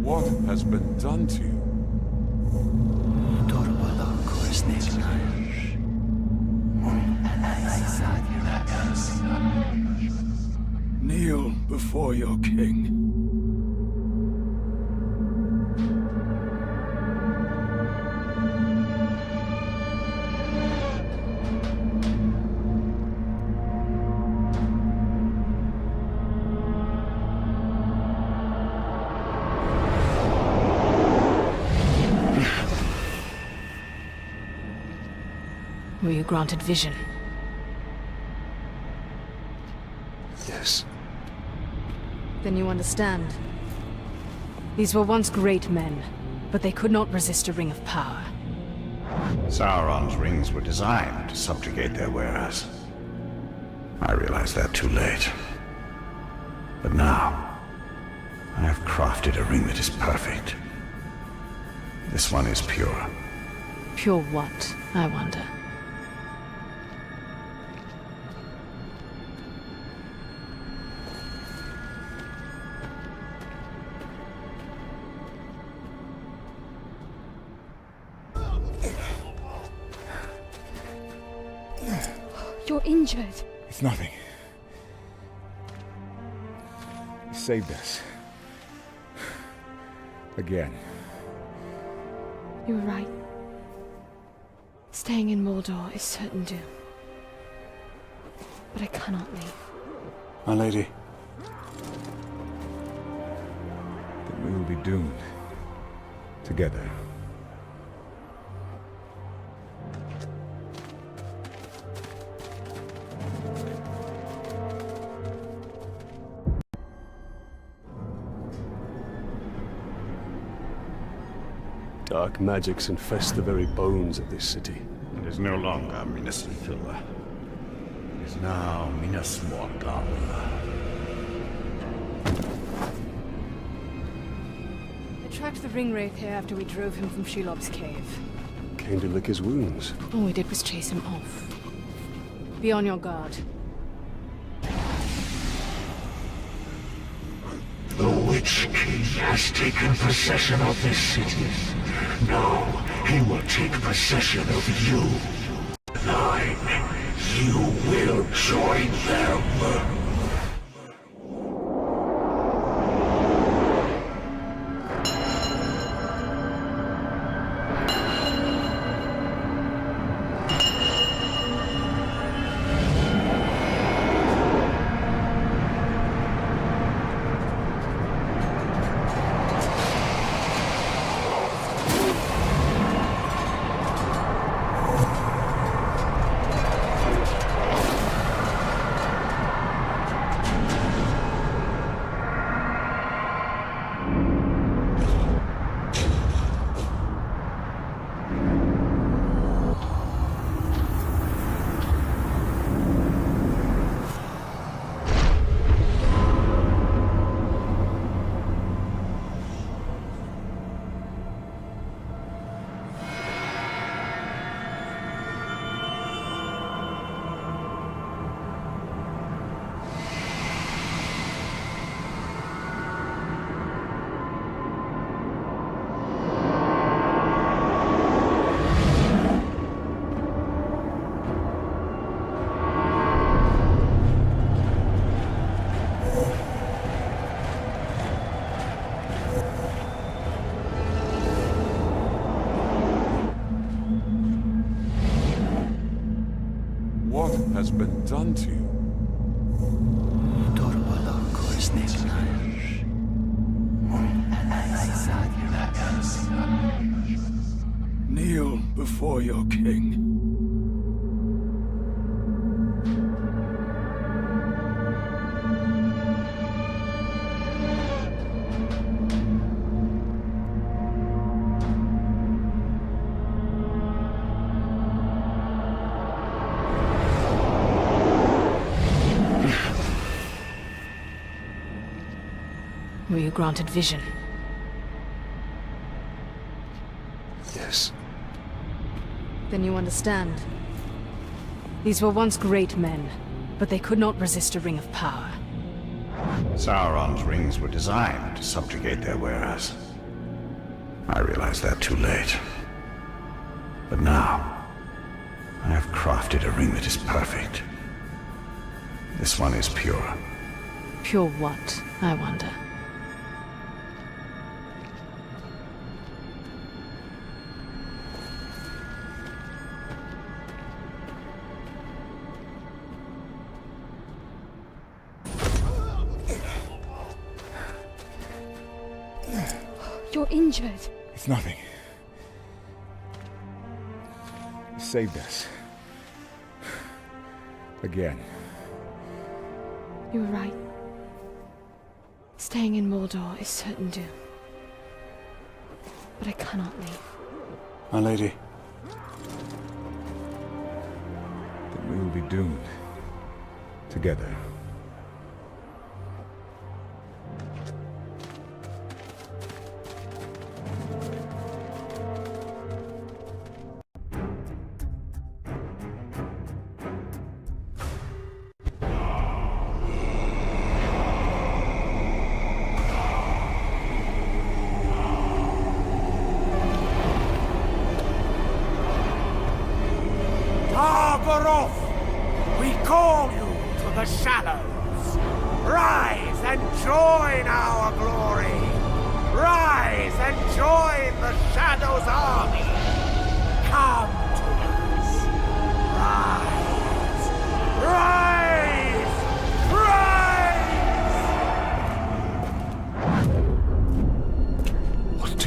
[SPEAKER 8] What has been done to you? Kneel before your king.
[SPEAKER 9] Were you granted vision?
[SPEAKER 1] Yes.
[SPEAKER 9] Then you understand. These were once great men, but they could not resist a ring of power.
[SPEAKER 3] Sauron's rings were designed to subjugate their wearers. I realized that too late. But now, I have crafted a ring that is perfect. This one is pure.
[SPEAKER 9] Pure what, I wonder?
[SPEAKER 4] You're injured.
[SPEAKER 6] It's nothing. saved us. Again.
[SPEAKER 4] You were right. Staying in Mordor is certain doom. But I cannot leave.
[SPEAKER 3] My lady.
[SPEAKER 6] Then we will be doomed. Together.
[SPEAKER 1] Dark magics infest the very bones of this city.
[SPEAKER 3] It is no longer Minas Ithil. It is now Minas Morgul.
[SPEAKER 9] I tracked the Ringwraith here after we drove him from Shelob's cave.
[SPEAKER 1] Came to lick his wounds.
[SPEAKER 9] All we did was chase him off. Be on your guard.
[SPEAKER 7] The Witch King has taken possession of this city. Now he will take possession of you. Thine. You will join them.
[SPEAKER 8] What has been done to you?
[SPEAKER 10] Kneel before your king.
[SPEAKER 9] Were you granted vision?
[SPEAKER 1] Yes.
[SPEAKER 9] Then you understand. These were once great men, but they could not resist a ring of power.
[SPEAKER 3] Sauron's rings were designed to subjugate their wearers. I realized that too late. But now, I have crafted a ring that is perfect. This one is pure.
[SPEAKER 9] Pure what, I wonder?
[SPEAKER 4] You're injured.
[SPEAKER 6] It's nothing. You saved us. Again.
[SPEAKER 4] You were right. Staying in Mordor is certain doom. But I cannot leave.
[SPEAKER 3] My lady.
[SPEAKER 6] Then we will be doomed. Together.
[SPEAKER 7] Targaroth, we call you to the Shallows.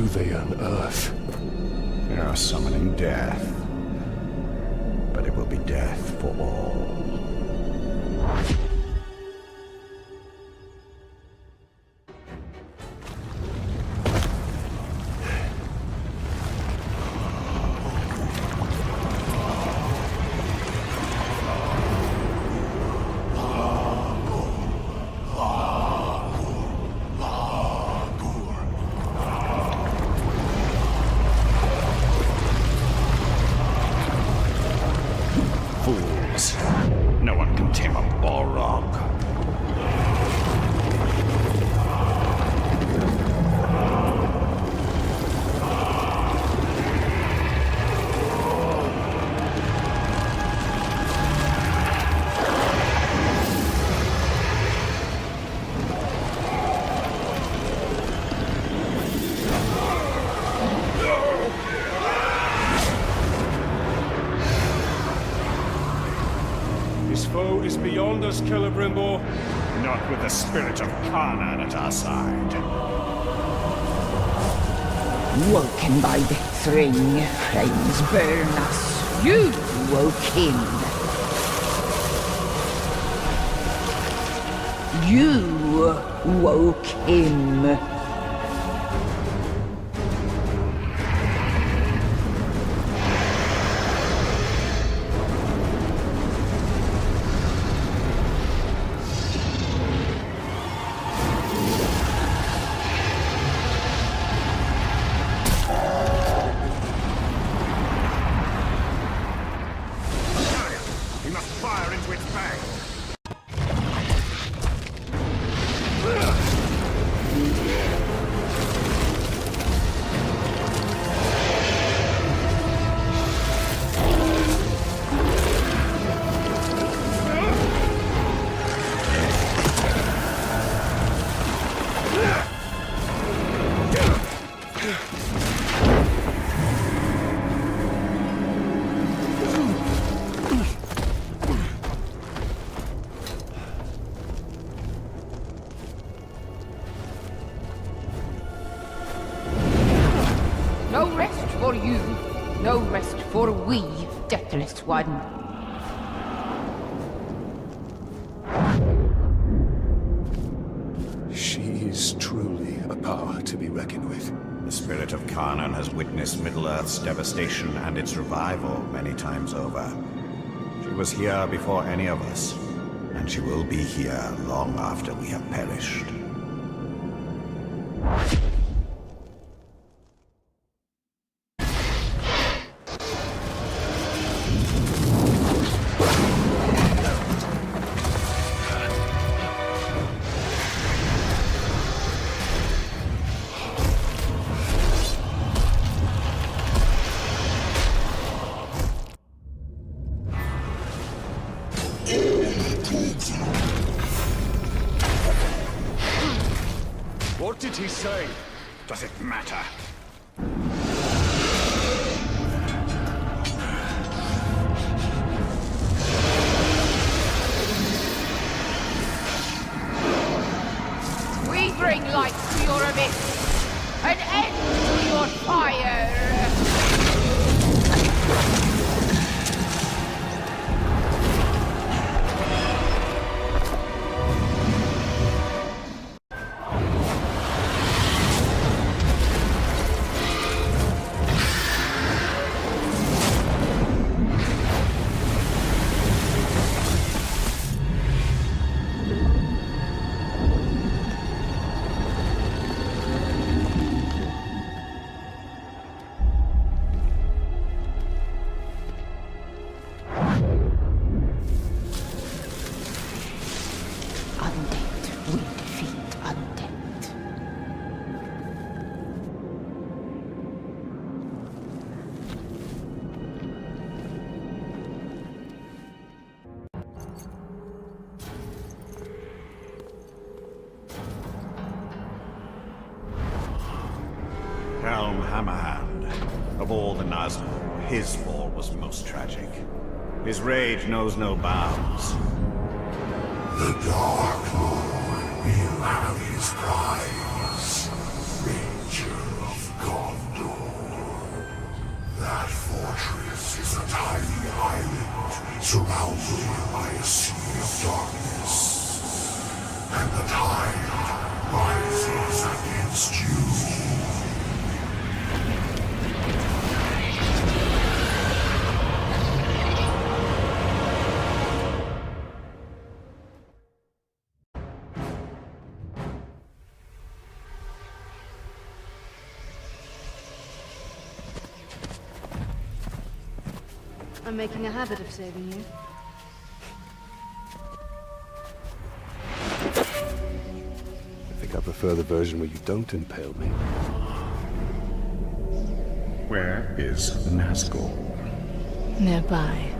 [SPEAKER 1] they unearth?
[SPEAKER 3] They are summoning death. But it will be death for all. Fools. No one can tame a Balrog.
[SPEAKER 5] His foe is beyond us, Celebrimbor.
[SPEAKER 3] Not with the spirit of Kanan at our side.
[SPEAKER 2] Woken by the Thring, flames burn us. You woke him. You woke him.
[SPEAKER 3] We must fire into its bang.
[SPEAKER 2] No rest for you. No rest for we, deathless one.
[SPEAKER 1] She is truly a power to be reckoned with.
[SPEAKER 3] The spirit of Kanan has witnessed Middle-earth's devastation and its revival many times over. She was here before any of us, and she will be here long after we have perished.
[SPEAKER 5] What did he say?
[SPEAKER 3] Does it matter?
[SPEAKER 2] We bring light to your abyss, an end to your fire. Undead, we defeat undead.
[SPEAKER 3] Helm Hammerhand. Of all the Nazgûl, his fall was most tragic. His rage knows no bounds.
[SPEAKER 7] The Dark Lord will have his prize. Ranger of God. surrounded by a sea of darkness, and the tide rises against you.
[SPEAKER 9] I'm making a habit of saving you.
[SPEAKER 1] I think I prefer the version where you don't impale me.
[SPEAKER 3] Where is Nazgul?
[SPEAKER 4] Nearby.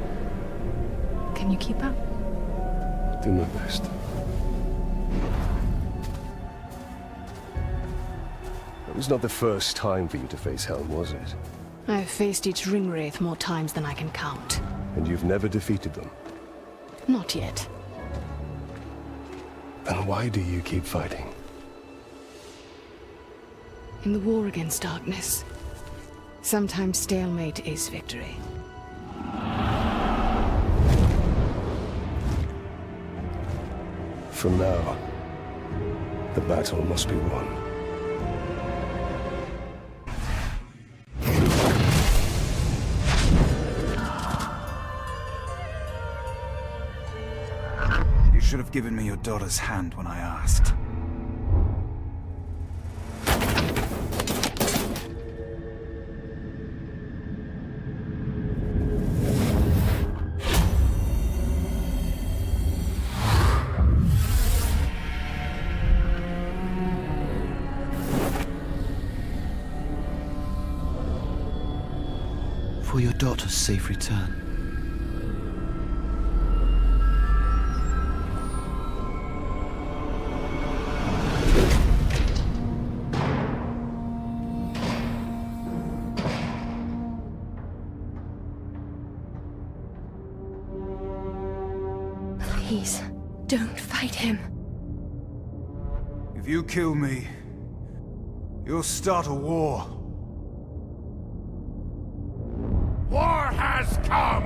[SPEAKER 4] Can you keep up?
[SPEAKER 1] Do my best. It was not the first time for you to face Helm, was it?
[SPEAKER 9] I've faced each Ringwraith more times than I can count.
[SPEAKER 1] And you've never defeated them?
[SPEAKER 9] Not yet.
[SPEAKER 1] Then why do you keep fighting?
[SPEAKER 9] In the war against darkness, sometimes stalemate is victory.
[SPEAKER 1] For now, the battle must be won.
[SPEAKER 2] You should have given me your daughter's hand when I asked. For your daughter's safe return.
[SPEAKER 4] Please, don't fight him.
[SPEAKER 2] If you kill me, you'll start a war.
[SPEAKER 8] War has come!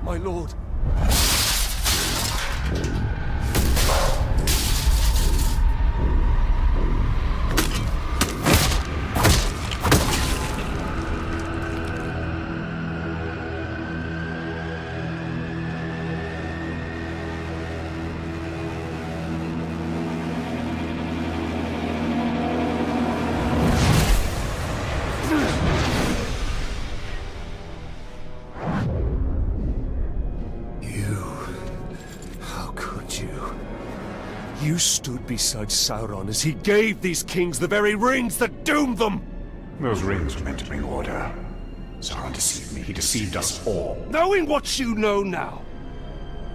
[SPEAKER 1] My lord! You stood beside Sauron as he gave these kings the very rings that doomed them!
[SPEAKER 3] Those rings were meant to bring order. Sauron deceived me. He deceived us all.
[SPEAKER 1] Knowing what you know now,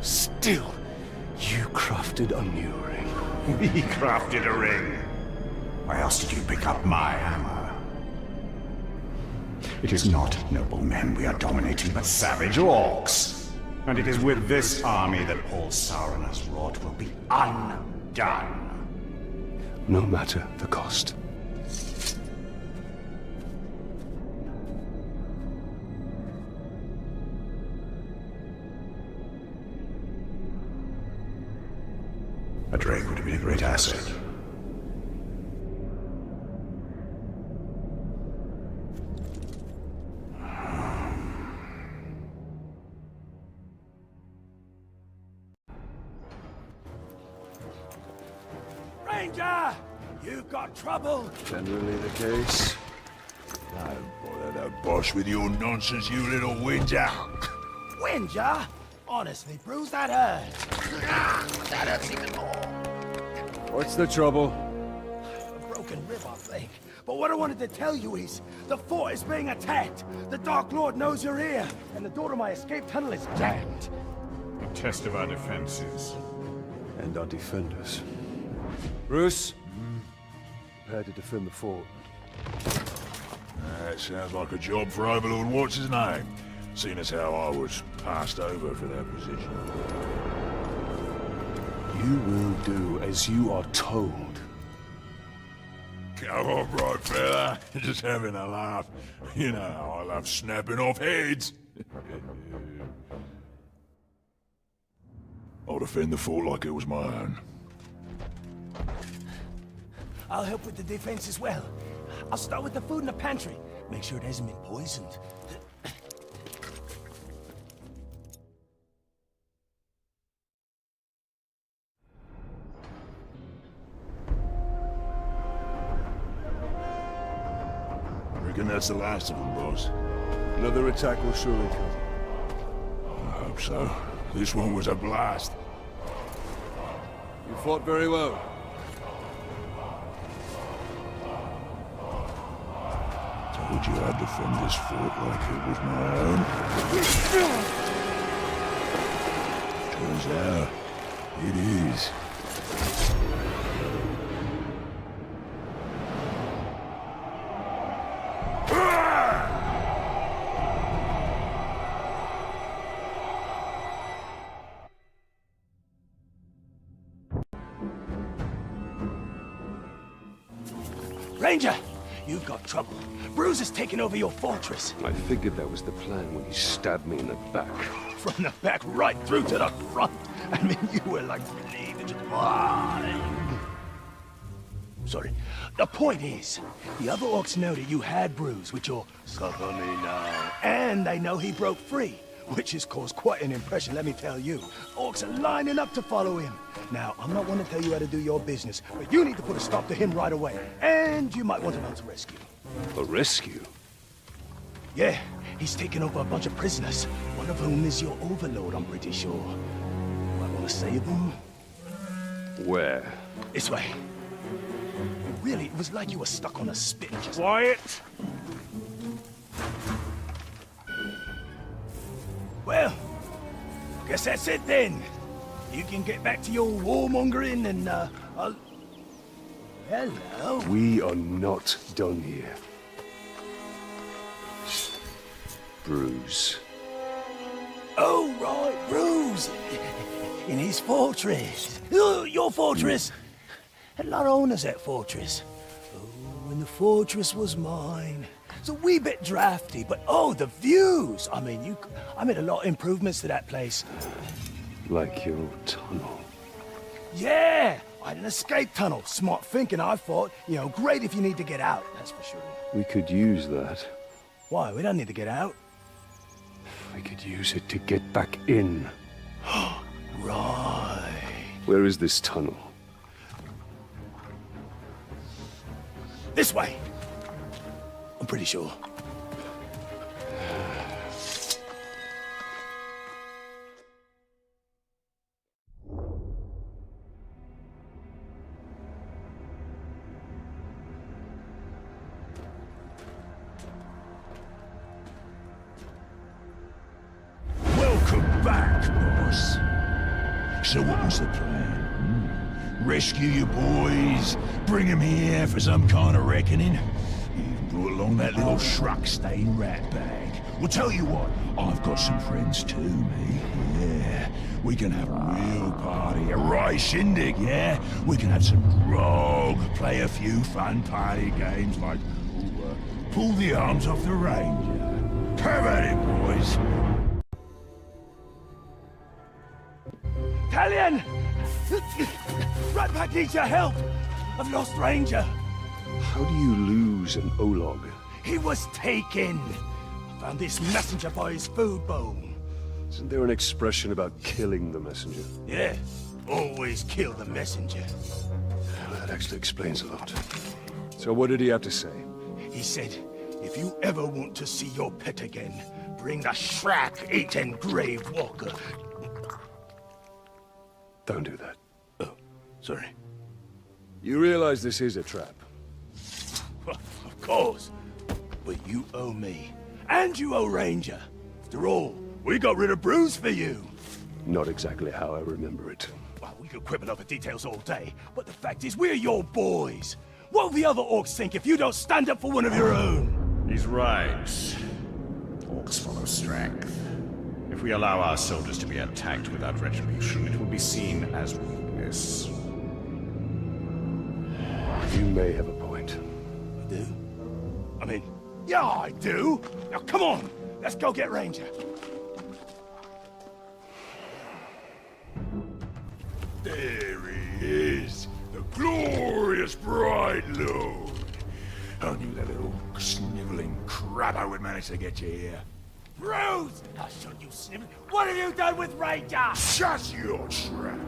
[SPEAKER 1] still, you crafted a new ring.
[SPEAKER 3] We crafted a ring. Why else did you pick up my hammer? It is not noble men we are dominating, but savage orcs. And it is with this army that all Sauron has wrought will be undone.
[SPEAKER 1] No matter the cost.
[SPEAKER 3] A Drake would have been a great asset.
[SPEAKER 10] Ranger! You've got trouble!
[SPEAKER 1] Generally the case.
[SPEAKER 8] Don't bother to bosh with your nonsense, you little whinger.
[SPEAKER 10] Whinger? Honestly, Bruce, that hurt. That hurts even more.
[SPEAKER 1] What's the trouble?
[SPEAKER 10] A broken rib, I think. But what I wanted to tell you is, The fort is being attacked! The Dark Lord knows you're here, and the door to my escape tunnel is jammed.
[SPEAKER 8] A test of our defenses.
[SPEAKER 1] And our defenders. Bruce? Prepare to defend the fort.
[SPEAKER 8] That sounds like a job for Overlord What's-His-Name, seeing as how I was passed over for that position.
[SPEAKER 1] You will do as you are told.
[SPEAKER 8] Come on, right, fella. Just having a laugh. You know how I love snapping off heads. I'll defend the fort like it was my own.
[SPEAKER 10] I'll help with the defense as well. I'll start with the food in the pantry. Make sure it hasn't been poisoned.
[SPEAKER 8] Reckon that's the last of them, boss.
[SPEAKER 1] Another attack will surely come.
[SPEAKER 8] I hope so. This one was a blast.
[SPEAKER 1] You fought very well.
[SPEAKER 8] Told you I'd defend this fort like it was my own. Turns out, it is.
[SPEAKER 10] Ranger! You've got trouble. Bruce has taken over your fortress.
[SPEAKER 1] I figured that was the plan when he stabbed me in the back.
[SPEAKER 10] From the back right through to the front. I mean, you were like bleeding. Sorry. The point is, the other orcs know that you had Bruce with your suffer me now. And they know he broke free, which has caused quite an impression, let me tell you. Orcs are lining up to follow him. Now, I'm not one to tell you how to do your business, but you need to put a stop to him right away. And you might want to mount a rescue.
[SPEAKER 1] A rescue?
[SPEAKER 10] Yeah, he's taken over a bunch of prisoners, one of whom is your overlord, I'm pretty sure. Might want to save them?
[SPEAKER 1] Where?
[SPEAKER 10] This way. Really, it was like you were stuck on a spit. Just...
[SPEAKER 5] Quiet!
[SPEAKER 10] Well, guess that's it then. You can get back to your warmongering and, I'll... Hello?
[SPEAKER 1] We are not done here. Bruce.
[SPEAKER 10] Oh, right, Bruce. In his fortress. Oh, your fortress. Had a lot of owners, that fortress. Oh, and the fortress was mine. It's a wee bit drafty, but oh, the views! I mean, I made a lot of improvements to that place.
[SPEAKER 1] Like your tunnel.
[SPEAKER 10] Yeah! I had an escape tunnel. Smart thinking, I thought. You know, great if you need to get out, that's for sure.
[SPEAKER 1] We could use that.
[SPEAKER 10] Why? We don't need to get out.
[SPEAKER 1] We could use it to get back in.
[SPEAKER 10] Right.
[SPEAKER 1] Where is this tunnel?
[SPEAKER 10] This way. I'm pretty sure.
[SPEAKER 8] Welcome back, boss. So what was the plan? Rescue your boys? Bring them here for some kind of reckoning? You brought along that little shrug-stained rat bag. Well, tell you what, I've got some friends too, me. Yeah, we can have a real party, a right shindig, yeah? We can have some grog, play a few fun party games like pull the arms off the ranger. Have at it, boys.
[SPEAKER 10] Talion! Ratpack needs your help! I've lost Ranger.
[SPEAKER 1] How do you lose an Olog?
[SPEAKER 10] He was taken. I found this messenger by his food bowl.
[SPEAKER 1] Isn't there an expression about killing the messenger?
[SPEAKER 10] Yeah, always kill the messenger.
[SPEAKER 1] Well, that actually explains a lot. So what did he have to say?
[SPEAKER 10] He said, if you ever want to see your pet again, bring the Shrek-eaten Grave Walker.
[SPEAKER 1] Don't do that.
[SPEAKER 10] Oh, sorry.
[SPEAKER 1] You realize this is a trap?
[SPEAKER 10] Of course. But you owe me. And you owe Ranger. After all, we got rid of Bruce for you.
[SPEAKER 1] Not exactly how I remember it.
[SPEAKER 10] Well, we could quibble over details all day, but the fact is we're your boys. What will the other orcs think if you don't stand up for one of your own?
[SPEAKER 3] He's right. Orcs follow strength. If we allow our soldiers to be attacked without retribution, it will be seen as weakness.
[SPEAKER 1] You may have a point.
[SPEAKER 10] I do? I mean, yeah, I do. Now come on, let's go get Ranger.
[SPEAKER 8] There he is, the glorious Bride Lord. I knew that little sniveling crabber would manage to get you here.
[SPEAKER 10] Bruce! I shot you, snivel. What have you done with Ranger?
[SPEAKER 8] Shut your trap.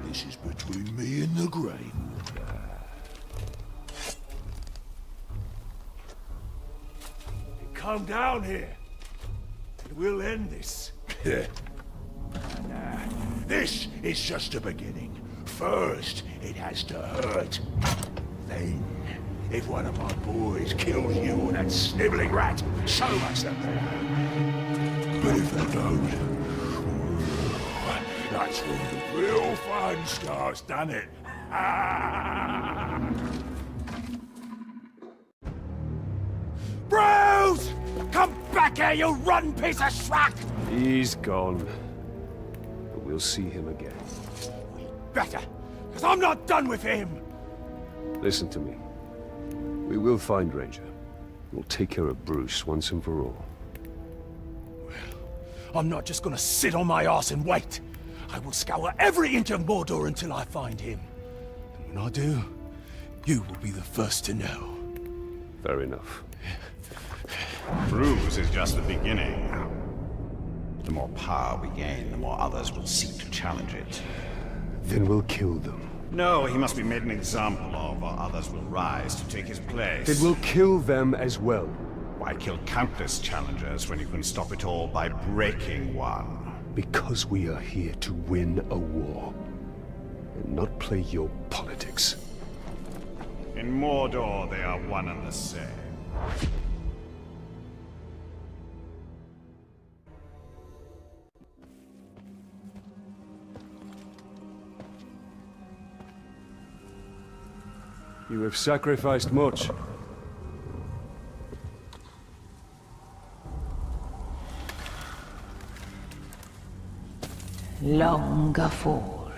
[SPEAKER 8] This is between me and the Grey Water.
[SPEAKER 10] Come down here, and we'll end this.
[SPEAKER 8] Nah, this is just the beginning. First, it has to hurt. Then, if one of my boys kills you or that sniveling rat, so much the better. But if they don't, that's when the real fun starts, doesn't it?
[SPEAKER 10] Bruce! Come back here, you rotten piece of schmuck!
[SPEAKER 1] He's gone. But we'll see him again.
[SPEAKER 10] We better, because I'm not done with him!
[SPEAKER 1] Listen to me. We will find Ranger. We'll take care of Bruce once and for all.
[SPEAKER 10] I'm not just gonna sit on my ass and wait. I will scour every inch of Mordor until I find him. And when I do, you will be the first to know.
[SPEAKER 1] Fair enough.
[SPEAKER 3] Bruce is just the beginning. The more power we gain, the more others will seek to challenge it.
[SPEAKER 1] Then we'll kill them.
[SPEAKER 3] No, he must be made an example of, or others will rise to take his place.
[SPEAKER 1] Then we'll kill them as well.
[SPEAKER 3] Why kill countless challengers when you can stop it all by breaking one?
[SPEAKER 1] Because we are here to win a war. And not play your politics.
[SPEAKER 3] In Mordor, they are one and the same.
[SPEAKER 1] You have sacrificed much.
[SPEAKER 11] Long afore,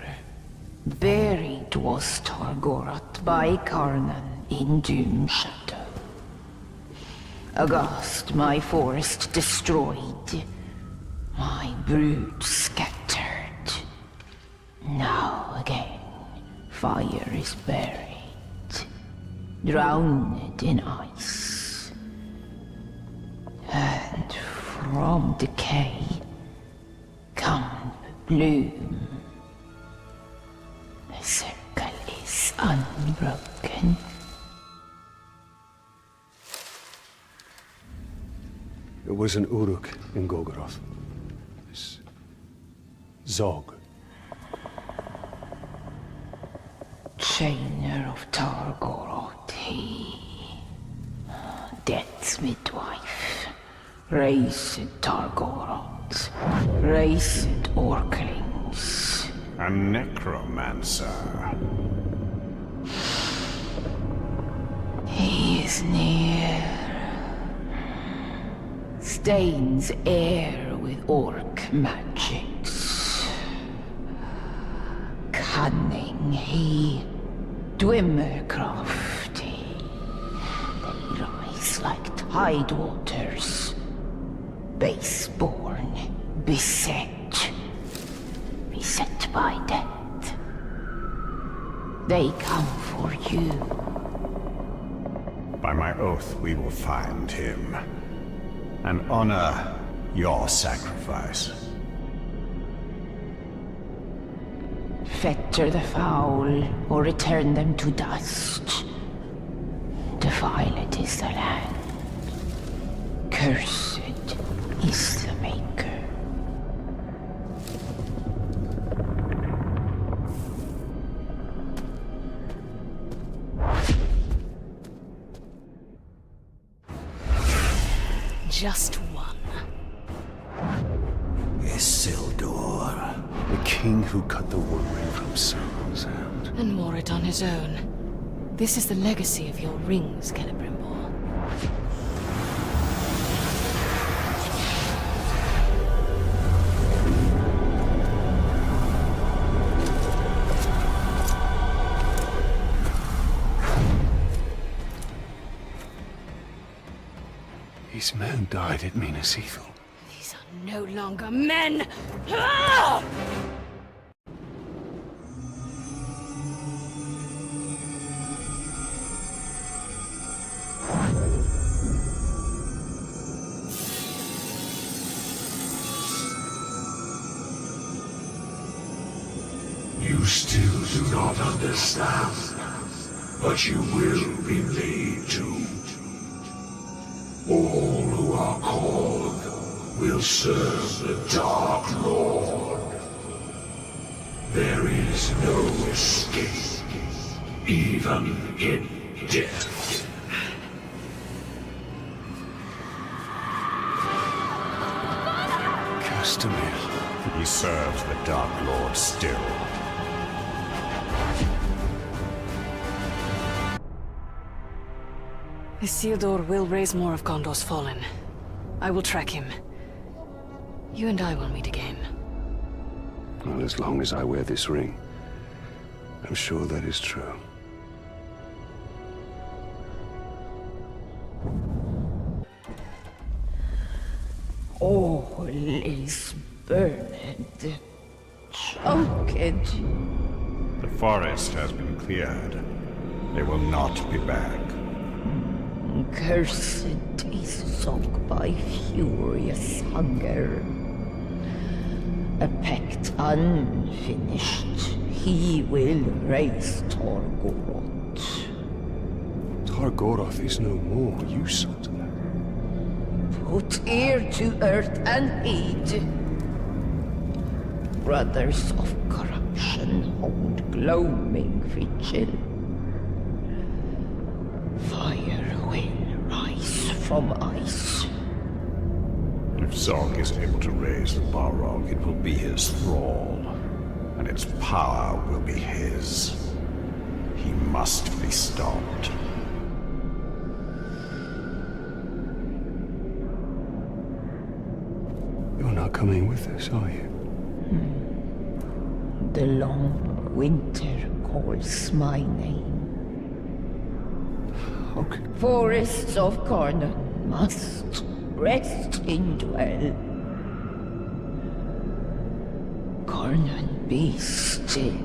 [SPEAKER 11] buried was Targoroth by Karnan in Doom Shadow. Aghast, my forest destroyed, my brood scattered. Now again, fire is buried, drowned in ice. And from decay come bloom. The circle is unbroken.
[SPEAKER 1] There was an Uruk in Golgoroth. This Zog.
[SPEAKER 11] Chainer of Targoroth, he. Death's midwife. Raised Targoroth. Raised Orklings.
[SPEAKER 3] A necromancer.
[SPEAKER 11] He is near. Stains air with orc magics. Cunning he, Dwemer crafty. They rise like tide waters. Baseborn, beset by death. They come for you.
[SPEAKER 3] By my oath, we will find him. And honor your sacrifice.
[SPEAKER 11] Fetter the foul, or return them to dust. Defiled is the land. Cursed is the Maker.
[SPEAKER 9] just one.
[SPEAKER 3] Isildur.
[SPEAKER 1] The king who cut the One Ring from Sauron's hand.
[SPEAKER 9] And wore it on his own. This is the legacy of your rings, Celebrimbor.
[SPEAKER 1] These men died at Minas Ithil.
[SPEAKER 9] These are no longer men! Ah!
[SPEAKER 7] You still do not understand, but you will be made to. All who are called will serve the Dark Lord. There is no escape, even in death.
[SPEAKER 1] Castamere.
[SPEAKER 3] He serves the Dark Lord still.
[SPEAKER 9] Isildur will raise more of Gondor's fallen. I will track him. You and I will meet again.
[SPEAKER 1] Well, as long as I wear this ring, I'm sure that is true.
[SPEAKER 11] All is burned, choked.
[SPEAKER 3] The forest has been cleared. They will not be back.
[SPEAKER 11] Cursed is sunk by furious hunger. A pact unfinished, he will raise Torgoroth.
[SPEAKER 1] Targoroth is no more, you said that.
[SPEAKER 11] Put ear to earth and heed. Brothers of corruption hold gloaming vigil. Fire will rise from ice.
[SPEAKER 3] If Zog is able to raise the Balrog, it will be his thrall, and its power will be his. He must be stopped.
[SPEAKER 1] You're not coming with us, are you?
[SPEAKER 11] The long winter calls my name.
[SPEAKER 1] Okay.
[SPEAKER 11] Forests of Carnon must rest in dwell. Carnon be still,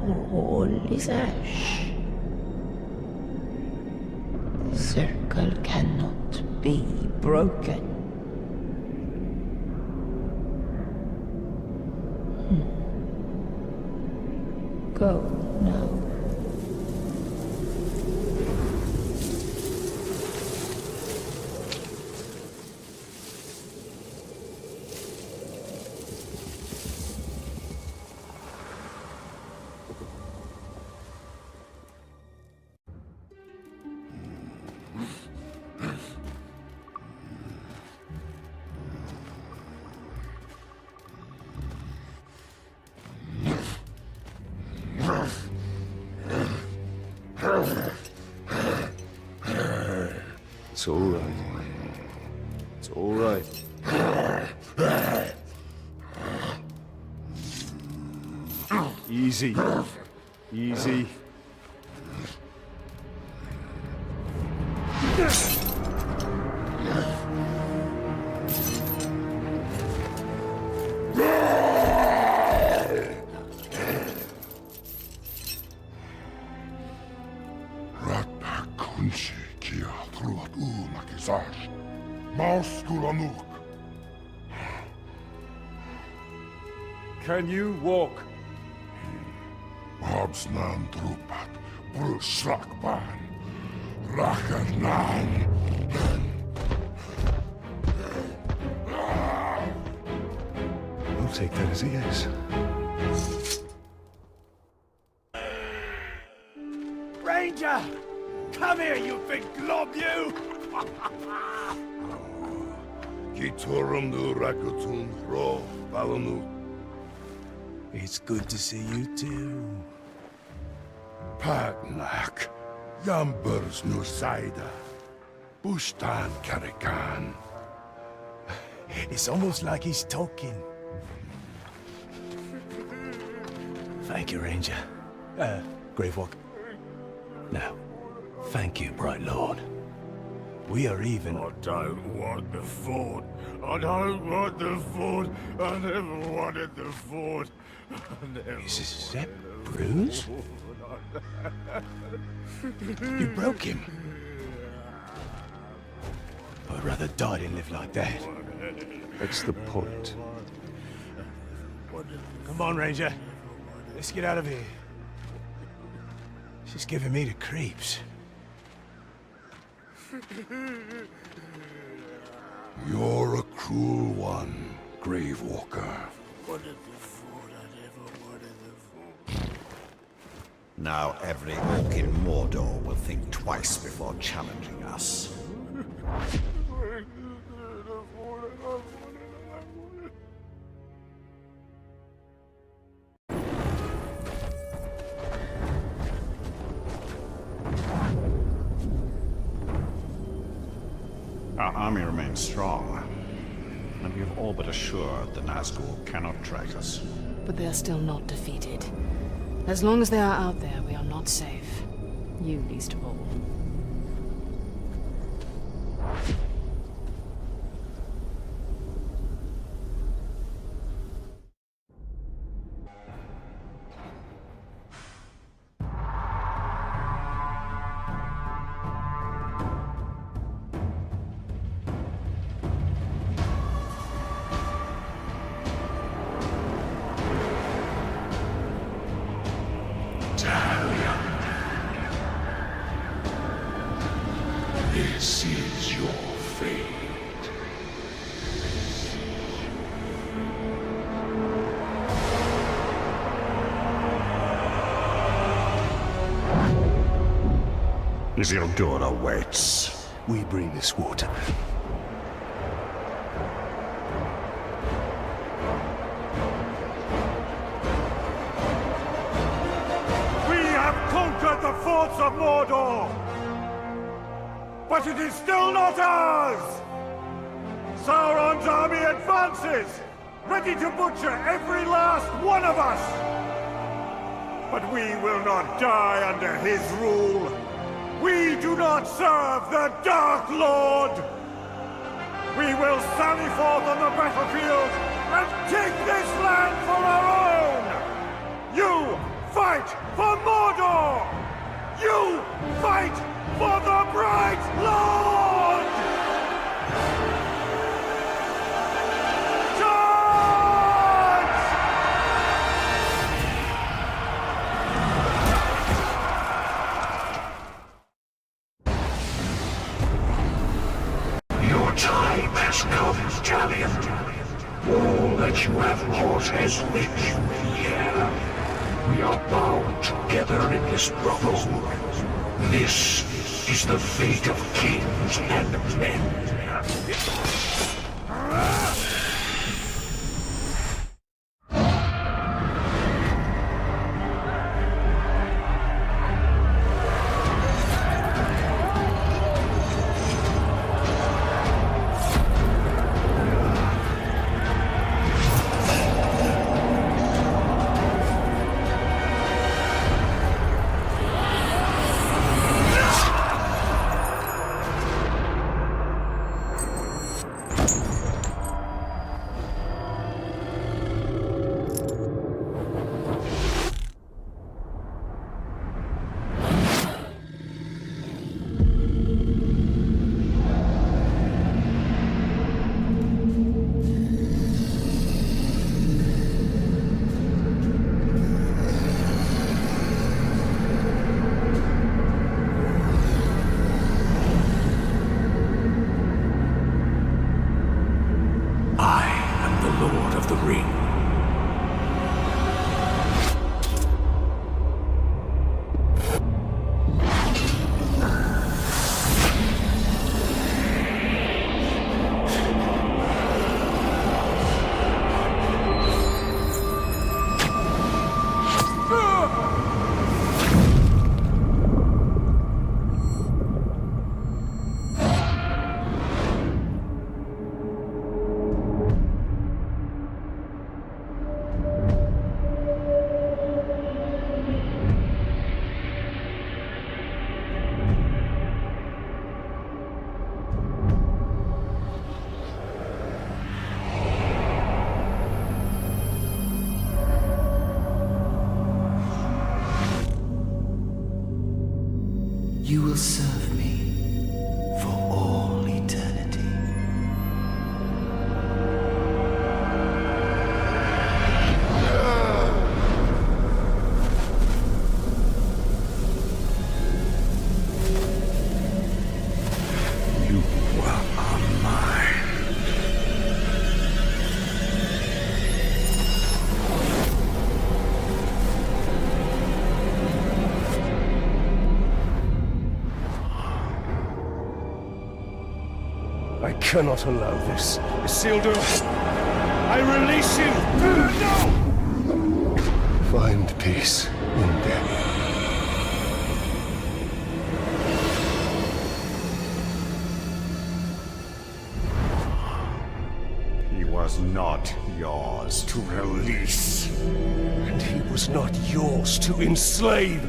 [SPEAKER 11] or all is ash. The circle cannot be broken. Go now.
[SPEAKER 1] It's all right. It's all right. Easy. Easy. Can you walk?
[SPEAKER 8] Habsnan trupat, Brusrakban, Rakarnan.
[SPEAKER 1] I'll take that as a yes.
[SPEAKER 10] Ranger! Come here, you big glob, you!
[SPEAKER 8] Giturum nu rakutun ro balanu.
[SPEAKER 10] It's good to see you too.
[SPEAKER 8] Pagnak. Yambers nu saida. Bustan karikan.
[SPEAKER 10] It's almost like he's talking. Thank you, Ranger. Gravewalk. Now, thank you, Bright Lord. We are even.
[SPEAKER 8] I don't want the fort. I don't want the fort. I never wanted the fort.
[SPEAKER 10] Is that Bruce? You broke him. I'd rather die than live like that.
[SPEAKER 1] That's the point.
[SPEAKER 10] Come on, Ranger. Let's get out of here. She's giving me the creeps.
[SPEAKER 8] You're a cruel one, Gravewalker.
[SPEAKER 3] Now every orc in Mordor will think twice before challenging us.
[SPEAKER 12] Our army remains strong, and we have all but assured the Nazgul cannot track us.
[SPEAKER 9] But they are still not defeated. As long as they are out there, we are not safe. You least of all.
[SPEAKER 7] This is your fate.
[SPEAKER 3] Isildur awaits.
[SPEAKER 10] We bring this water.
[SPEAKER 5] We have conquered the forts of Mordor! But it is still not ours! Sauron's army advances, ready to butcher every last one of us! But we will not die under his rule. We do not serve the Dark Lord! We will sally forth on the battlefield and take this land for our own! You fight for Mordor! You fight for the Bright Lord! Charge!
[SPEAKER 7] Your time has come, Talion. All that you have wrought has reached here. We are bound together in this brotherhood. This is the fate of kings and men.
[SPEAKER 2] You will serve me for all eternity.
[SPEAKER 3] You are mine.
[SPEAKER 5] I cannot allow this. Isildur, I release you! No! Find peace in death.
[SPEAKER 3] He was not yours to release.
[SPEAKER 5] And he was not yours to enslave!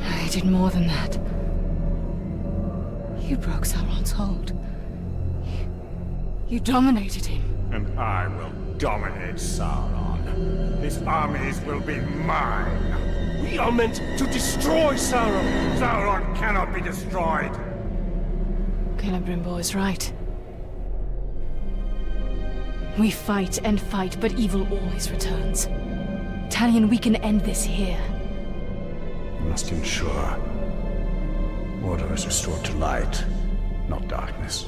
[SPEAKER 4] I did more than that. You broke Sauron's hold. You dominated him.
[SPEAKER 3] And I will dominate Sauron. His armies will be mine.
[SPEAKER 5] We are meant to destroy Sauron!
[SPEAKER 3] Sauron cannot be destroyed.
[SPEAKER 4] Celebrimbor is right. We fight and fight, but evil always returns. Talion, we can end this here.
[SPEAKER 3] We must ensure order is restored to light, not darkness.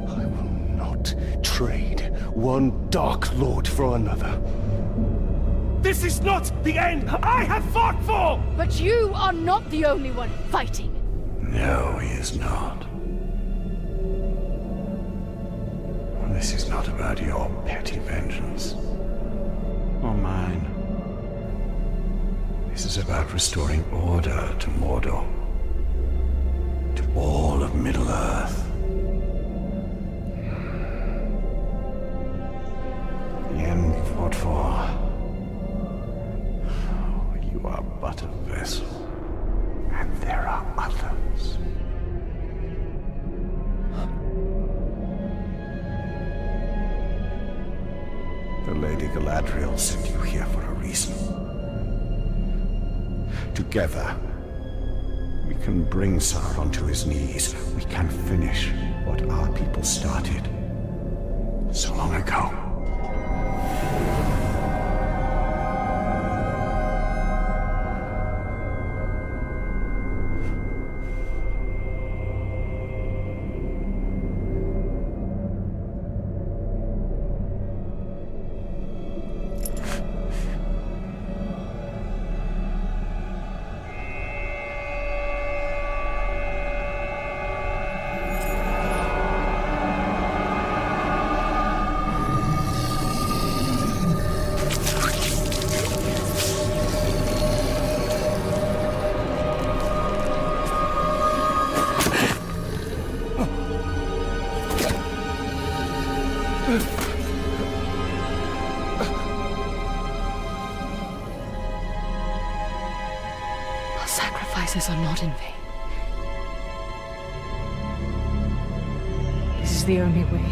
[SPEAKER 5] I will not trade one Dark Lord for another. This is not the end I have fought for!
[SPEAKER 4] But you are not the only one fighting.
[SPEAKER 3] No, he is not. This is not about your petty vengeance. Or mine. This is about restoring order to Mordor. To all of Middle-earth. The end you fought for. You are but a vessel. And there are others. The Lady Galadriel sent you here for a reason. Together, we can bring Sauron to his knees. We can finish what our people started so long ago.
[SPEAKER 4] Our sacrifices are not in vain. This is the only way.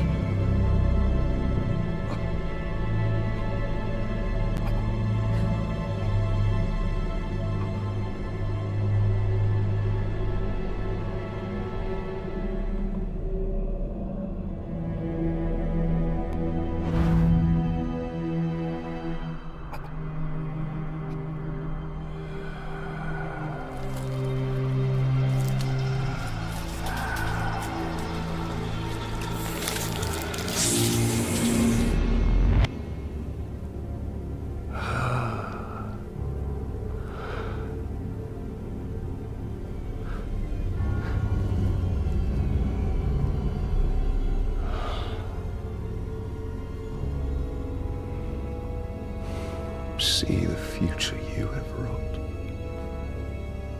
[SPEAKER 1] See the future you have wrought.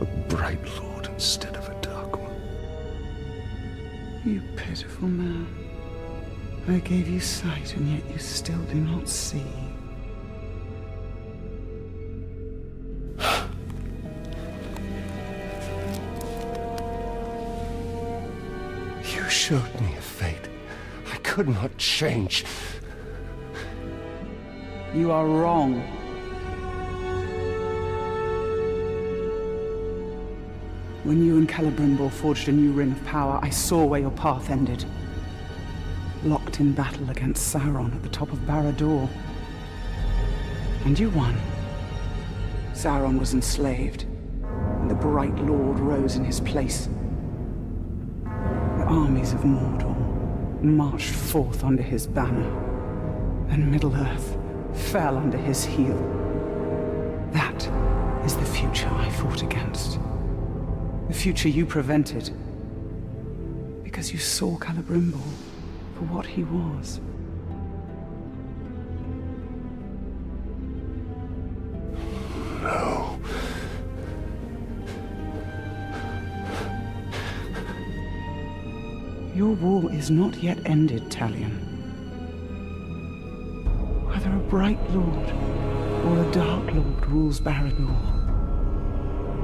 [SPEAKER 1] A bright lord instead of a dark one.
[SPEAKER 2] You pitiful man. I gave you sight, and yet you still do not see.
[SPEAKER 5] You showed me a fate I could not change.
[SPEAKER 2] You are wrong. When you and Celebrimbor forged a new ring of power, I saw where your path ended. Locked in battle against Sauron at the top of Barad-dûr. And you won. Sauron was enslaved, and the Bright Lord rose in his place. The armies of Mordor marched forth under his banner, and Middle-earth fell under his heel. That is the future I fought against. The future you prevented. Because you saw Celebrimbor for what he was.
[SPEAKER 8] No.
[SPEAKER 2] Your war is not yet ended, Talion. Whether a Bright Lord or a Dark Lord rules Barad-dûr,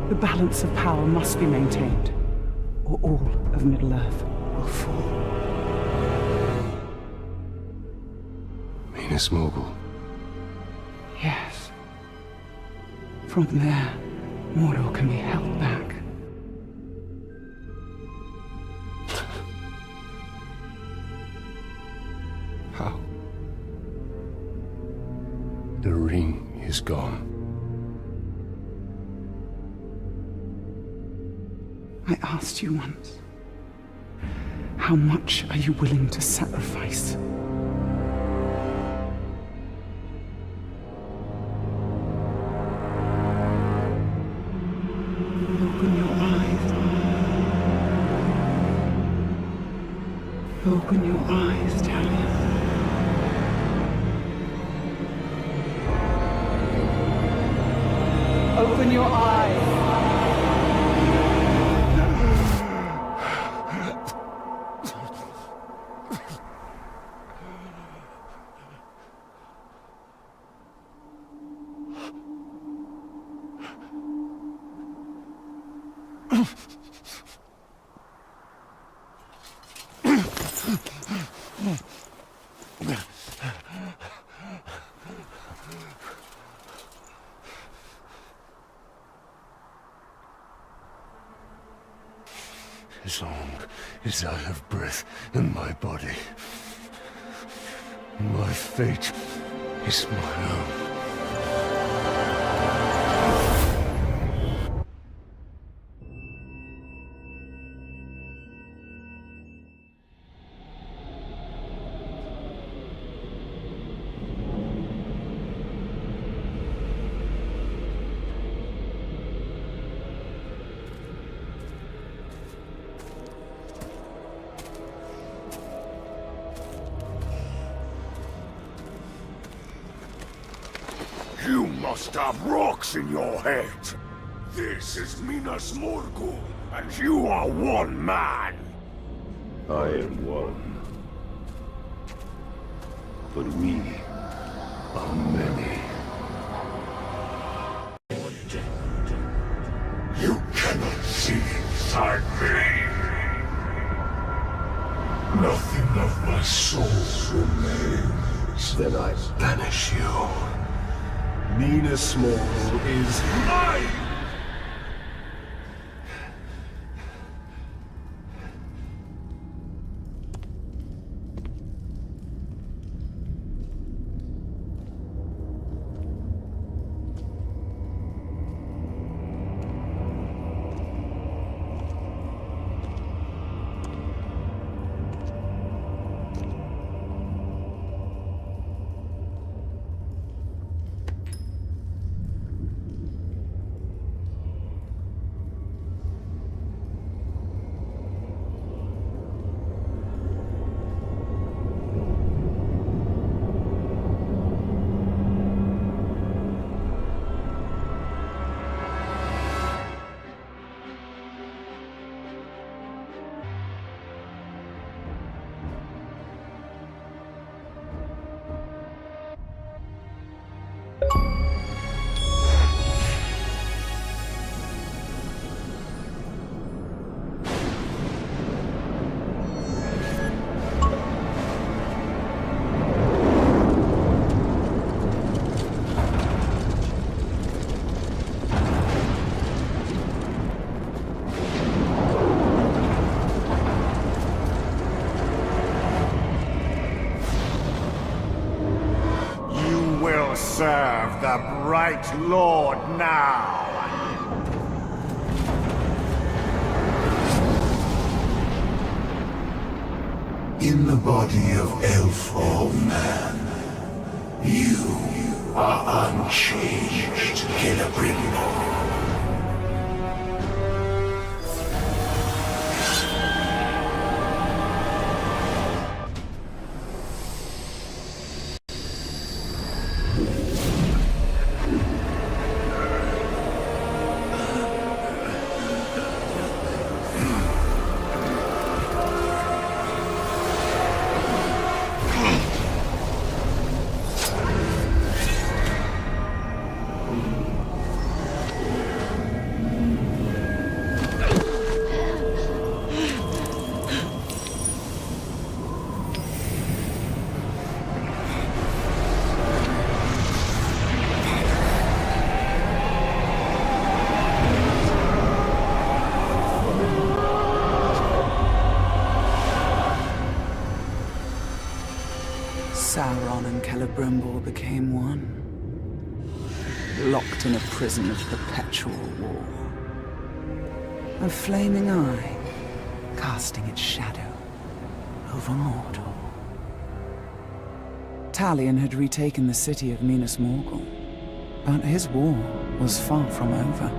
[SPEAKER 2] the balance of power must be maintained, or all of Middle-earth will fall.
[SPEAKER 1] Minas Morgul.
[SPEAKER 2] Yes. From there, Mordor can be held back.
[SPEAKER 1] How? The ring is gone.
[SPEAKER 2] I asked you once, how much are you willing to sacrifice? Open your eyes. Open your eyes, Talion. Open your eyes.
[SPEAKER 1] As long as I have breath in my body, my fate is my own.
[SPEAKER 8] You must have rocks in your head. This is Minas Morgul, and you are one man.
[SPEAKER 1] I am one. But we are many.
[SPEAKER 8] You cannot see inside me. Nothing of my soul remains.
[SPEAKER 1] Then I banish you. Minas Morgul is
[SPEAKER 8] mine!
[SPEAKER 5] will serve the Bright Lord now.
[SPEAKER 7] In the body of Elfall man, you are unchanged, Celebrimbor.
[SPEAKER 2] Sauron and Celebrimbor became one, locked in a prison of perpetual war. A flaming eye, casting its shadow over Mordor. Talion had retaken the city of Minas Morgul, but his war was far from over.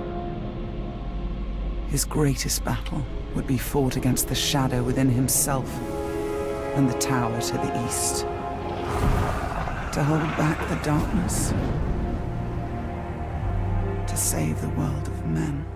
[SPEAKER 2] His greatest battle would be fought against the shadow within himself and the tower to the east. To hold back the darkness. To save the world of men.